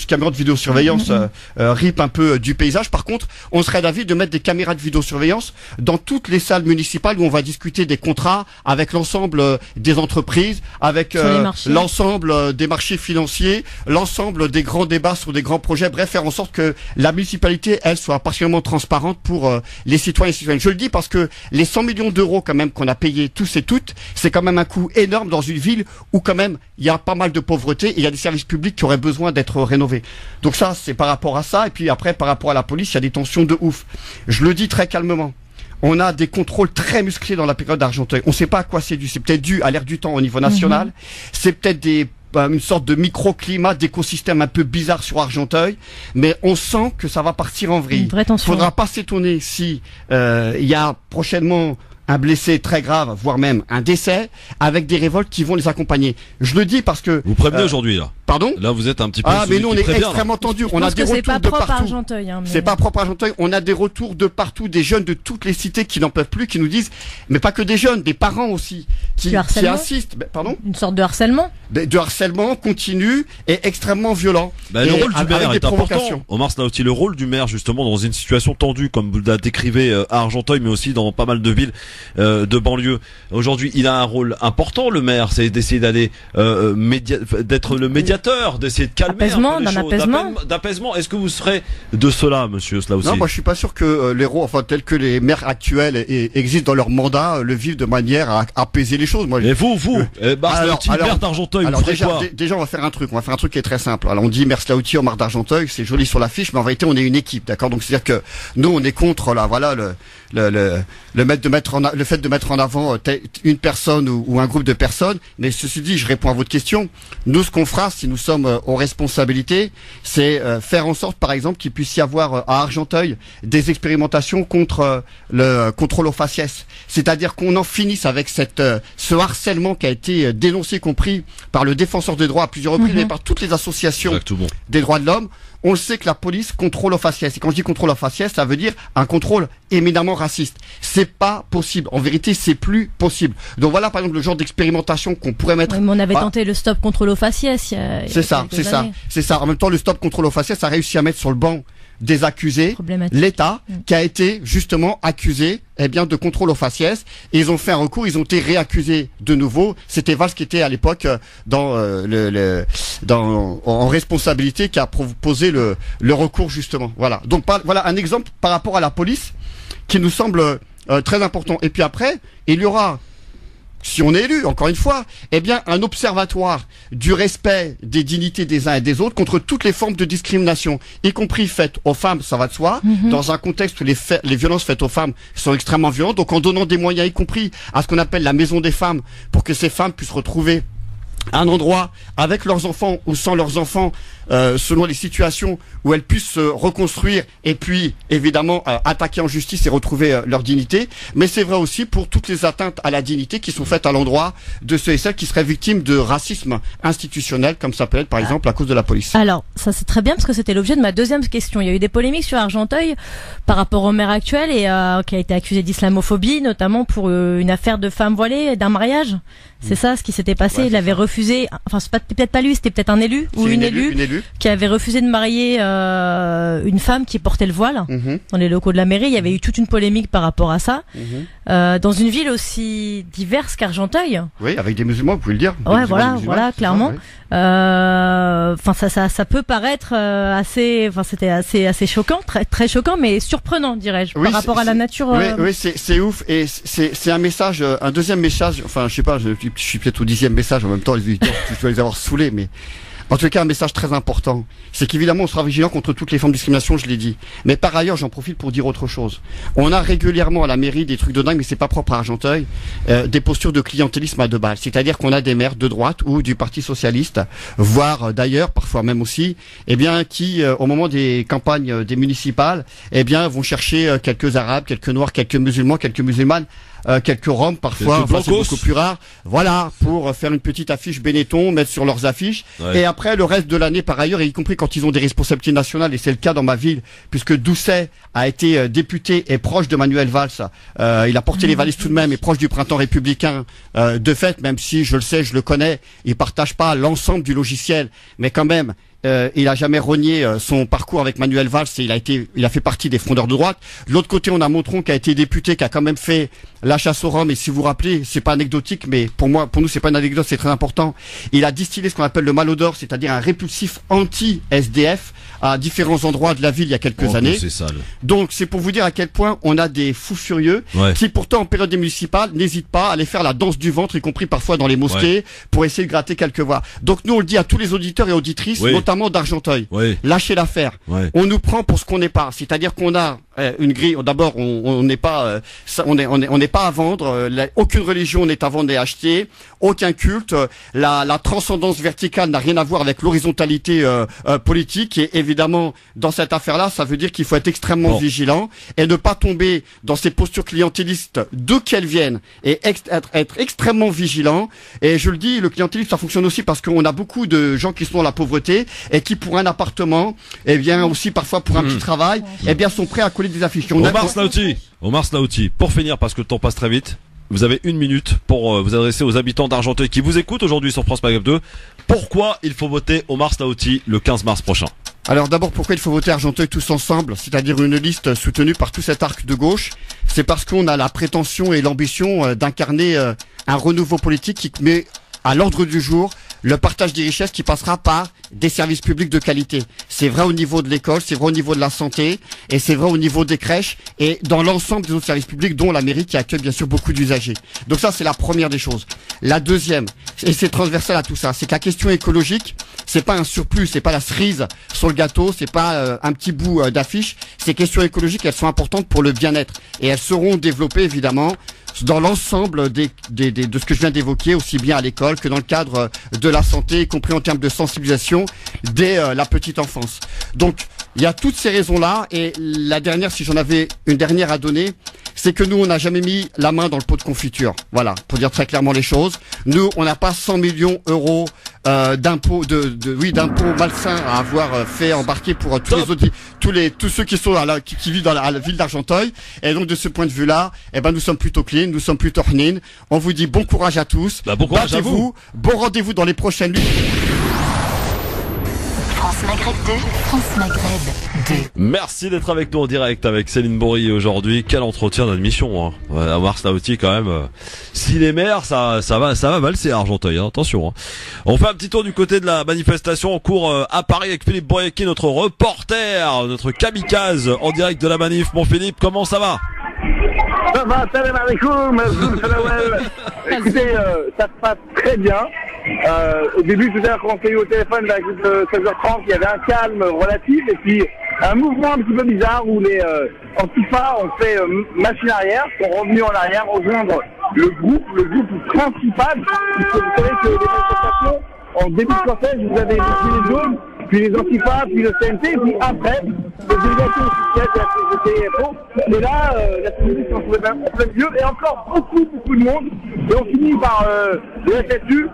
caméras de vidéosurveillance ripent un peu du paysage. Par contre, on serait d'avis de mettre des caméras de vidéosurveillance dans toutes les salles municipales où on va discuter des contrats avec l'ensemble des entreprises, avec l'ensemble des marchés financiers, l'ensemble des grands débats sur des grands projets. Bref, faire en sorte que la municipalité, elle, soit particulièrement transparente pour les citoyens et citoyennes. Je le dis parce que les 100 millions d'euros quand même qu'on a payés tous et toutes, c'est quand même un coût énorme dans une ville où quand même il y a pas mal de pauvreté et il y a des services publics qui auraient besoin d'être rénovés. Donc ça, c'est par rapport à ça. Et puis après, par rapport à la police, il y a des tensions de ouf. Je le dis très calmement. On a des contrôles très musclés dans la période d'Argenteuil. On ne sait pas à quoi c'est dû. C'est peut-être dû à l'air du temps au niveau national. C'est peut-être une sorte de microclimat, d'écosystème un peu bizarre sur Argenteuil, mais on sent que ça va partir en vrille. Il faudra pas s'étonner si il y a prochainement un blessé très grave, voire même un décès, avec des révoltes qui vont les accompagner. Je le dis parce que... Vous prévenez aujourd'hui, là. Pardon? Là, vous êtes un petit peu... Ah, mais nous, on est extrêmement tendus. On a des retours de partout. C'est pas propre à Argenteuil. On a des retours de partout, des jeunes de toutes les cités qui n'en peuvent plus, qui nous disent, mais pas que des jeunes, des parents aussi, qui insistent. Pardon? Une sorte de harcèlement? De harcèlement continu et extrêmement violent. Le rôle du maire est important. Omar Saouti, le rôle du maire, justement, dans une situation tendue, comme vous la décrivez à Argenteuil, mais aussi dans pas mal de villes de banlieue. Aujourd'hui, il a un rôle important, le maire, c'est d'essayer d'aller d'être le médiateur, d'essayer de calmer d'apaisement. Est-ce que vous serez de cela, monsieur Slaoussi? Non, moi je suis pas sûr que les rôles, tels que les maires actuels existent dans leur mandat, le vivent de manière à apaiser les choses. Moi, et vous, maire d'Argenteuil, alors déjà, on va faire un truc qui est très simple. Alors on dit maire Slaoussi, Omar d'Argenteuil, c'est joli sur l'affiche, mais en vérité on est une équipe, d'accord? Donc c'est-à-dire que nous on est contre le fait de mettre en avant une personne ou un groupe de personnes. Mais ceci dit, je réponds à votre question. Nous, ce qu'on fera, si nous sommes aux responsabilités, c'est faire en sorte, par exemple, qu'il puisse y avoir à Argenteuil des expérimentations contre le contrôle aux faciès. C'est-à-dire qu'on en finisse avec ce harcèlement qui a été dénoncé, compris par le défenseur des droits à plusieurs reprises, mais par toutes les associations des droits de l'homme. On le sait que la police contrôle aux faciès. Et quand je dis contrôle aux faciès, ça veut dire un contrôle éminemment raciste. C'est pas possible. En vérité, c'est plus possible. Donc voilà, par exemple, le genre d'expérimentation qu'on pourrait mettre. Oui, mais on avait tenté le stop contrôle aux faciès. C'est ça. En même temps, le stop contrôle aux faciès a réussi à mettre sur le banc des accusés l'État qui a été justement accusé de contrôle aux faciès, et ils ont fait un recours, ils ont été réaccusés de nouveau. C'était Valls qui était à l'époque en responsabilité, qui a proposé le recours justement. Voilà. Donc voilà un exemple par rapport à la police qui nous semble très important. Et puis après, il y aura, si on est élu, encore une fois, un observatoire du respect des dignités des uns et des autres contre toutes les formes de discrimination, y compris faites aux femmes, ça va de soi, dans un contexte où les violences faites aux femmes sont extrêmement violentes, donc en donnant des moyens, y compris à ce qu'on appelle la maison des femmes, pour que ces femmes puissent retrouver un endroit avec leurs enfants ou sans leurs enfants, selon les situations où elles puissent se reconstruire et puis évidemment attaquer en justice et retrouver leur dignité. Mais c'est vrai aussi pour toutes les atteintes à la dignité qui sont faites à l'endroit de ceux et celles qui seraient victimes de racisme institutionnel, comme ça peut être par exemple à cause de la police. Alors ça c'est très bien parce que c'était l'objet de ma deuxième question. Il y a eu des polémiques sur Argenteuil par rapport au maire actuel et qui a été accusé d'islamophobie, notamment pour une affaire de femme voilée, d'un mariage. C'est ça ce qui s'était passé. Il avait refusé, enfin c'est peut-être pas lui, c'était peut-être un élu ou une élue qui avait refusé de marier une femme qui portait le voile dans les locaux de la mairie. Il y avait eu toute une polémique par rapport à ça. Dans une ville aussi diverse qu'Argenteuil. Oui, avec des musulmans, vous pouvez le dire. Ouais, voilà, clairement. Enfin, ça peut paraître c'était assez choquant, très choquant, mais surprenant, dirais-je, par rapport à la nature. Oui, c'est ouf, et c'est un message, un deuxième message. Enfin, je sais pas, je suis peut-être au 10e message en même temps. Les auditeurs, je dois les avoir saoulés, mais. En tout cas, un message très important, c'est qu'évidemment, on sera vigilant contre toutes les formes de discrimination, je l'ai dit. Mais par ailleurs, j'en profite pour dire autre chose. On a régulièrement à la mairie des trucs de dingue, mais c'est pas propre à Argenteuil, des postures de clientélisme à deux balles. C'est-à-dire qu'on a des maires de droite ou du Parti socialiste, voire d'ailleurs, parfois même aussi, qui, au moment des campagnes des municipales, vont chercher quelques Arabes, quelques Noirs, quelques musulmans, quelques musulmanes, quelques Roms parfois, c'est beaucoup plus rare, voilà, pour faire une petite affiche Benetton, mettre sur leurs affiches, et après le reste de l'année par ailleurs, et y compris quand ils ont des responsabilités nationales, et c'est le cas dans ma ville, puisque Doucet a été député et proche de Manuel Valls, il a porté les valises tout de même, et proche du printemps républicain, de fait, même si je le sais, je le connais, il partage pas l'ensemble du logiciel, mais quand même, il a jamais renié son parcours avec Manuel Valls et il a fait partie des frondeurs de droite. De l'autre côté, on a Montron qui a été député, qui a quand même fait la chasse aux Roms. Et si vous vous rappelez, c'est pas anecdotique, mais pour nous, c'est pas une anecdote, c'est très important. Il a distillé ce qu'on appelle le malodore, c'est-à-dire un répulsif anti-SDF à différents endroits de la ville il y a quelques années. C'est sale. Donc, c'est pour vous dire à quel point on a des fous furieux qui, pourtant, en période municipale, n'hésitent pas à aller faire la danse du ventre, y compris parfois dans les mosquées, pour essayer de gratter quelques voix. Donc, nous, on le dit à tous les auditeurs et auditrices, notamment d'Argenteuil. Lâchez l'affaire. On nous prend pour ce qu'on n'est pas. C'est-à-dire qu'on a une grille. D'abord, on n'est pas, on n'est pas à vendre. Aucune religion n'est à vendre et à acheter. Aucun culte. La transcendance verticale n'a rien à voir avec l'horizontalité politique. Et évidemment, dans cette affaire-là, ça veut dire qu'il faut être extrêmement vigilant et ne pas tomber dans ces postures clientélistes d'où qu'elles viennent et être extrêmement vigilant. Et je le dis, le clientélisme, ça fonctionne aussi parce qu'on a beaucoup de gens qui sont dans la pauvreté et qui, pour un appartement, aussi parfois pour un petit travail, sont prêts à coller des affiches. Omar Slaouti, pour finir, parce que le temps passe très vite, vous avez 1 minute pour vous adresser aux habitants d'Argenteuil qui vous écoutent aujourd'hui sur France Maghreb 2. Pourquoi il faut voter Omar Slaouti le 15 mars prochain? Alors d'abord, pourquoi il faut voter Argenteuil tous ensemble, c'est-à-dire une liste soutenue par tout cet arc de gauche? C'est parce qu'on a la prétention et l'ambition d'incarner un renouveau politique qui met à l'ordre du jour le partage des richesses qui passera par des services publics de qualité. C'est vrai au niveau de l'école, c'est vrai au niveau de la santé, et c'est vrai au niveau des crèches, et dans l'ensemble des autres services publics, dont la mairie qui accueille bien sûr beaucoup d'usagers. Donc ça, c'est la première des choses. La deuxième, et c'est transversal à tout ça, c'est que la question écologique, c'est pas un surplus, c'est pas la cerise sur le gâteau, c'est pas un petit bout d'affiche. Ces questions écologiques, elles sont importantes pour le bien-être, et elles seront développées évidemment dans l'ensemble de ce que je viens d'évoquer, aussi bien à l'école que dans le cadre de la santé, y compris en termes de sensibilisation dès la petite enfance. Donc, il y a toutes ces raisons-là, et la dernière, si j'en avais une dernière à donner, c'est que nous, on n'a jamais mis la main dans le pot de confiture. Voilà, pour dire très clairement les choses. Nous, on n'a pas 100 millions d'euros d'impôts, d'impôts malsains à avoir fait embarquer pour tous ceux qui sont qui vivent dans la ville d'Argenteuil. Et donc, de ce point de vue-là, nous sommes plutôt clean, nous sommes plutôt hnin. On vous dit bon courage à tous. Bon courage à vous. Bon rendez-vous dans les prochaines luttes. France Maghreb 2, France Maghreb 2. Merci d'être avec nous en direct avec Céline Bourrier aujourd'hui. Quel entretien d'admission, hein. Omar Slaouti quand même. S'il est maire, ça va valser à Argenteuil, hein. Attention, hein. On fait un petit tour du côté de la manifestation en cours à Paris avec Philippe Boyaki, notre reporter, notre kamikaze en direct de la manif. Bon Philippe, comment ça va? Ça va, salam alaikum. Écoutez, ça se passe très bien. Au début, tout à l'heure, quand on s'est eu au téléphone, vers 16h30, il y avait un calme relatif, et puis un mouvement un petit peu bizarre où les Antifa ont fait machine arrière, sont revenus en arrière, rejoindre le groupe principal. Vous savez que les manifestations, en début de cortège, vous avez les Gilets jaunes, puis les Antifa, puis le CNT, puis après, les délégations officielles de la CGT et FO. Et là, la CGT s'en trouvait en plein milieu, et encore beaucoup de monde. Et on finit par le FSU.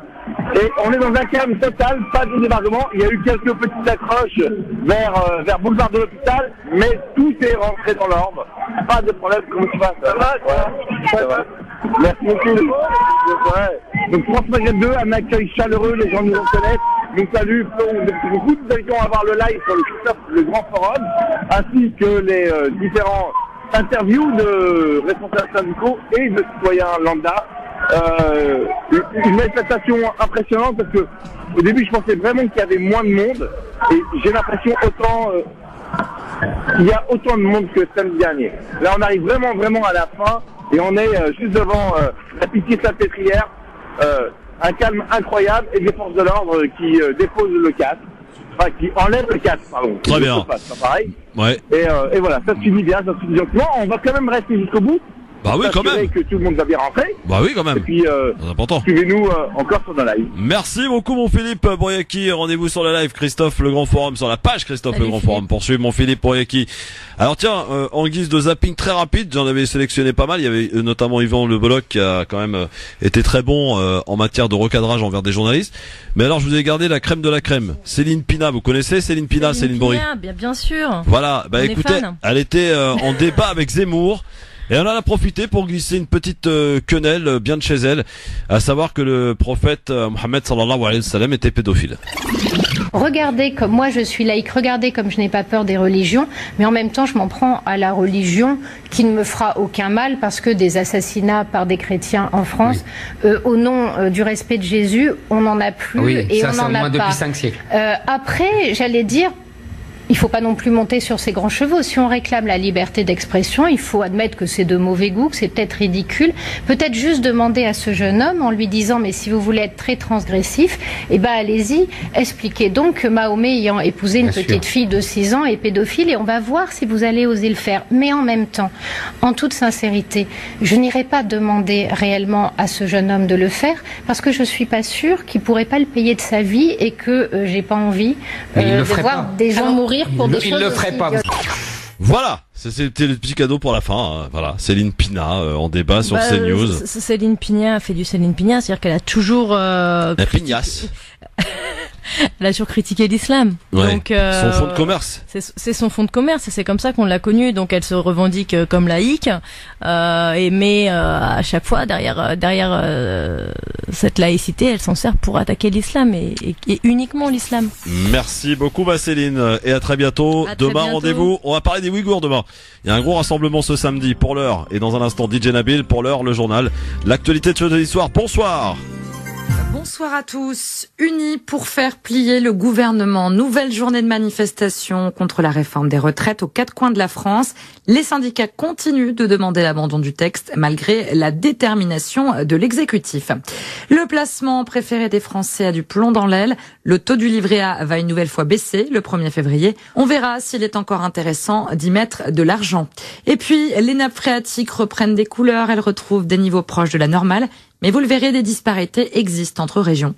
Et on est dans un calme total, pas de débarquement. Il y a eu quelques petites accroches vers boulevard de l'hôpital, mais tout est rentré dans l'ordre. Pas de problème, comment tu vas? Ça va? Ça va. Merci beaucoup. Donc France Maghreb 2, un accueil chaleureux, les gens nous reconnaissent. Nous saluons beaucoup. Nous allons avoir le live sur le Grand Forum, ainsi que les différents interviews de responsables syndicaux et de citoyens lambda. Une manifestation impressionnante parce que au début je pensais vraiment qu'il y avait moins de monde et j'ai l'impression il y a autant de monde que samedi dernier. Là on arrive vraiment à la fin et on est juste devant la Pitié-Salpêtrière, un calme incroyable et des forces de l'ordre qui déposent le casque, enfin qui enlèvent le casque, pardon. Très bien. C'est pareil. Ouais. Et voilà, ça se finit bien, ça se finit gentiment. On va quand même rester jusqu'au bout. Bah oui, quand même. Que tout le monde va bien rentrer. Bah oui, quand même. Et puis, c'est important. Suivez-nous encore sur le live. Merci beaucoup, mon Philippe Bouriaki. Rendez-vous sur le live, Christophe Le Grand Forum, sur la page Christophe Le Grand Forum. Pour suivre mon Philippe Bouriaki. Alors tiens, en guise de zapping très rapide, j'en avais sélectionné pas mal. Il y avait notamment Yvan Le Bolloc qui a quand même été très bon en matière de recadrage envers des journalistes. Mais alors, je vous ai gardé la crème de la crème. Céline Pina, vous connaissez Céline Pina, Céline Bory? Bien sûr. Voilà. Bah écoutez, elle était en débat avec Zemmour. Et on en a profité pour glisser une petite quenelle bien de chez elle, à savoir que le prophète Mohammed sallallahu alayhi wa sallam était pédophile. Regardez comme moi je suis laïque, regardez comme je n'ai pas peur des religions, mais en même temps je m'en prends à la religion qui ne me fera aucun mal parce que des assassinats par des chrétiens en France, au nom du respect de Jésus, on n'en a plus et on n'en a pas. Depuis 5 siècles. Après, j'allais dire, il ne faut pas non plus monter sur ses grands chevaux. Si on réclame la liberté d'expression, il faut admettre que c'est de mauvais goût, que c'est peut-être ridicule. Peut-être juste demander à ce jeune homme en lui disant « mais si vous voulez être très transgressif, eh ben allez-y, expliquez donc que Mahomet ayant épousé une petite fille de 6 ans est pédophile et on va voir si vous allez oser le faire. » Mais en même temps, en toute sincérité, je n'irai pas demander réellement à ce jeune homme de le faire parce que je suis pas sûre qu'il pourrait pas le payer de sa vie et que j'ai pas envie de voir des gens mourir. Il le ferait pas. Voilà, c'était le petit cadeau pour la fin. Hein. Voilà, Céline Pina en débat sur CNews. Céline Pina a fait du Céline Pina, c'est-à-dire qu'elle a toujours la pignasse. Elle a surcritiqué l'islam. Ouais, donc son fonds de commerce. C'est son fonds de commerce et c'est comme ça qu'on l'a connue. Donc elle se revendique comme laïque, mais à chaque fois derrière cette laïcité, elle s'en sert pour attaquer l'islam et uniquement l'islam. Merci beaucoup, Céline, et à très bientôt. Demain, rendez-vous. On va parler des Ouïghours demain. Il y a un gros rassemblement ce samedi pour l'heure et dans un instant DJ Nabil pour l'heure le journal. L'actualité de jeudi soir. Bonsoir. Bonsoir à tous. Unis pour faire plier le gouvernement. Nouvelle journée de manifestation contre la réforme des retraites aux 4 coins de la France. Les syndicats continuent de demander l'abandon du texte malgré la détermination de l'exécutif. Le placement préféré des Français a du plomb dans l'aile. Le taux du livret A va une nouvelle fois baisser le 1er février. On verra s'il est encore intéressant d'y mettre de l'argent. Et puis, les nappes phréatiques reprennent des couleurs. Elles retrouvent des niveaux proches de la normale. Mais vous le verrez, des disparités existent entre régions.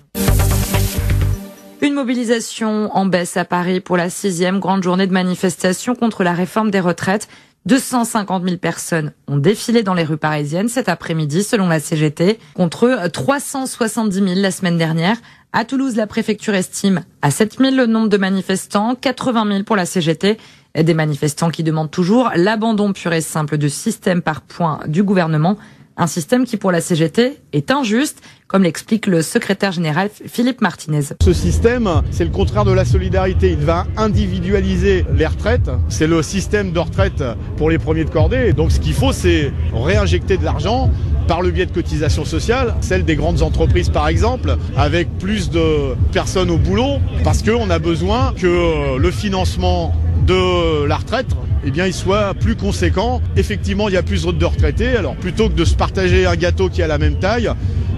Une mobilisation en baisse à Paris pour la 6e grande journée de manifestation contre la réforme des retraites. 250 000 personnes ont défilé dans les rues parisiennes cet après-midi, selon la CGT, contre 370 000 la semaine dernière. À Toulouse, la préfecture estime à 7 000 le nombre de manifestants, 80 000 pour la CGT. Des manifestants qui demandent toujours l'abandon pur et simple du système par points du gouvernement. Un système qui, pour la CGT, est injuste, comme l'explique le secrétaire général Philippe Martinez. Ce système, c'est le contraire de la solidarité. Il va individualiser les retraites. C'est le système de retraite pour les premiers de cordée. Donc ce qu'il faut, c'est réinjecter de l'argent par le biais de cotisations sociales, celles des grandes entreprises par exemple, avec plus de personnes au boulot, parce qu'on a besoin que le financement de la retraite, eh bien, il soit plus conséquent. Effectivement, il y a plus de retraités. Alors, plutôt que de se partager un gâteau qui a la même taille,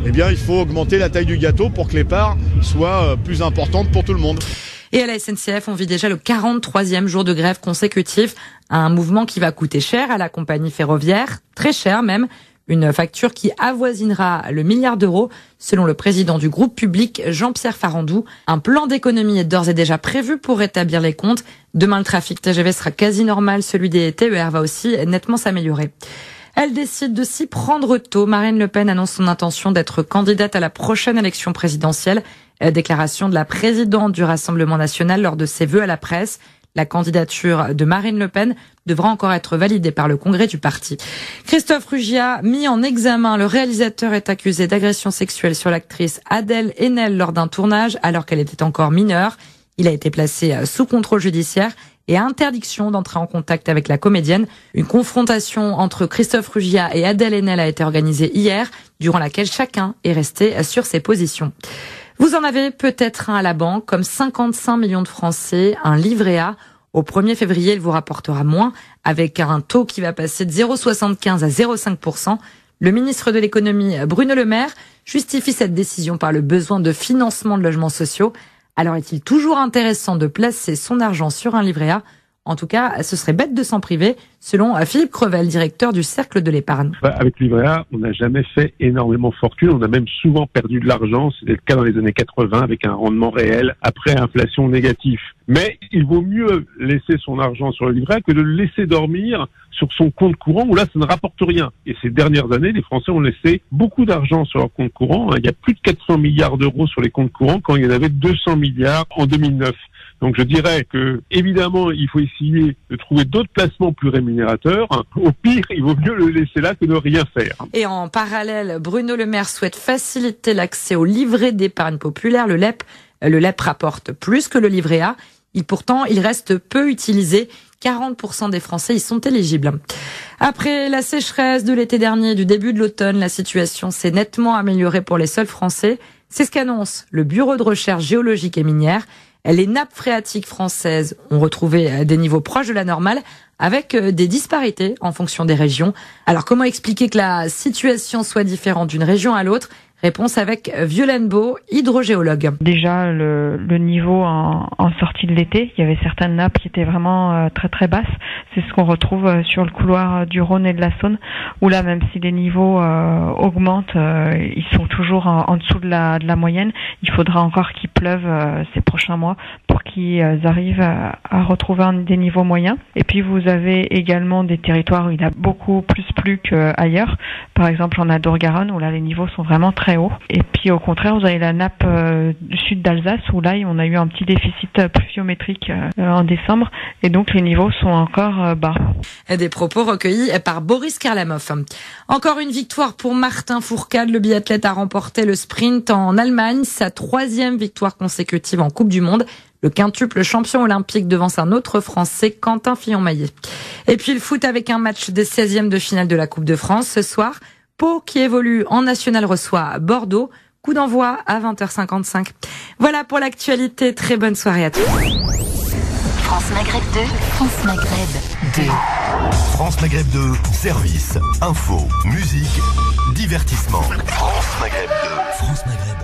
eh bien, il faut augmenter la taille du gâteau pour que les parts soient plus importantes pour tout le monde. Et à la SNCF, on vit déjà le 43e jour de grève consécutif, un mouvement qui va coûter cher à la compagnie ferroviaire, très cher même, une facture qui avoisinera le milliard d'euros, selon le président du groupe public, Jean-Pierre Farandou. Un plan d'économie est d'ores et déjà prévu pour rétablir les comptes. Demain, le trafic TGV sera quasi normal, celui des TER va aussi nettement s'améliorer. Elle décide de s'y prendre tôt. Marine Le Pen annonce son intention d'être candidate à la prochaine élection présidentielle. Déclaration de la présidente du Rassemblement national lors de ses vœux à la presse. La candidature de Marine Le Pen devra encore être validée par le congrès du parti. Christophe Rugia, mis en examen, le réalisateur est accusé d'agression sexuelle sur l'actrice Adèle Haenel lors d'un tournage alors qu'elle était encore mineure. Il a été placé sous contrôle judiciaire et interdiction d'entrer en contact avec la comédienne. Une confrontation entre Christophe Rugia et Adèle Haenel a été organisée hier, durant laquelle chacun est resté sur ses positions. Vous en avez peut-être un à la banque, comme 55 millions de Français, un livret A. Au 1er février, il vous rapportera moins, avec un taux qui va passer de 0,75 à 0,5%. Le ministre de l'économie, Bruno Le Maire, justifie cette décision par le besoin de financement de logements sociaux. Alors est-il toujours intéressant de placer son argent sur un livret A ? En tout cas, ce serait bête de s'en priver, selon Philippe Crevel, directeur du Cercle de l'épargne. Avec le livret A, on n'a jamais fait énormément fortune, on a même souvent perdu de l'argent, c'était le cas dans les années 80 avec un rendement réel après inflation négatif. Mais il vaut mieux laisser son argent sur le livret A que de le laisser dormir sur son compte courant où là ça ne rapporte rien. Et ces dernières années, les Français ont laissé beaucoup d'argent sur leur compte courant. Il y a plus de 400 milliards d'euros sur les comptes courants quand il y en avait 200 milliards en 2009. Donc je dirais que, évidemment, il faut essayer de trouver d'autres placements plus rémunérateurs. Au pire, il vaut mieux le laisser là que de rien faire. Et en parallèle, Bruno Le Maire souhaite faciliter l'accès au livret d'épargne populaire, le LEP. Le LEP rapporte plus que le livret A. Pourtant, il reste peu utilisé. 40% des Français y sont éligibles. Après la sécheresse de l'été dernier et du début de l'automne, la situation s'est nettement améliorée pour les seuls Français. C'est ce qu'annonce le Bureau de recherche géologique et minière. Les nappes phréatiques françaises ont retrouvé des niveaux proches de la normale, avec des disparités en fonction des régions. Alors comment expliquer que la situation soit différente d'une région à l'autre ? Réponse avec Violaine Beau, hydrogéologue. Déjà, le niveau en sortie de l'été, il y avait certaines nappes qui étaient vraiment très très basses. C'est ce qu'on retrouve sur le couloir du Rhône et de la Saône, où là, même si les niveaux augmentent, ils sont toujours en dessous de la moyenne. Il faudra encore qu'il pleuve ces prochains mois pour qu'ils arrivent à retrouver des niveaux moyens. Et puis, vous avez également des territoires où il a beaucoup plus plu qu'ailleurs. Par exemple, en Adour-Garonne, où là, les niveaux sont vraiment très haut. Et puis au contraire, vous avez la nappe du sud d'Alsace où là, on a eu un petit déficit pluviométrique en décembre et donc les niveaux sont encore bas. Des propos recueillis par Boris Karlamov. Encore une victoire pour Martin Fourcade. Le biathlète a remporté le sprint en Allemagne, sa 3e victoire consécutive en Coupe du Monde. Le quintuple champion olympique devance un autre Français, Quentin Fillon-Maillet. Et puis le foot avec un match des 16e de finale de la Coupe de France ce soir. Pau, qui évolue en National, reçoit Bordeaux. Coup d'envoi à 20h55. Voilà pour l'actualité. Très bonne soirée à tous. France Maghreb 2. France Maghreb 2. France Maghreb 2. Service, info, musique, divertissement. France Maghreb 2. France Maghreb.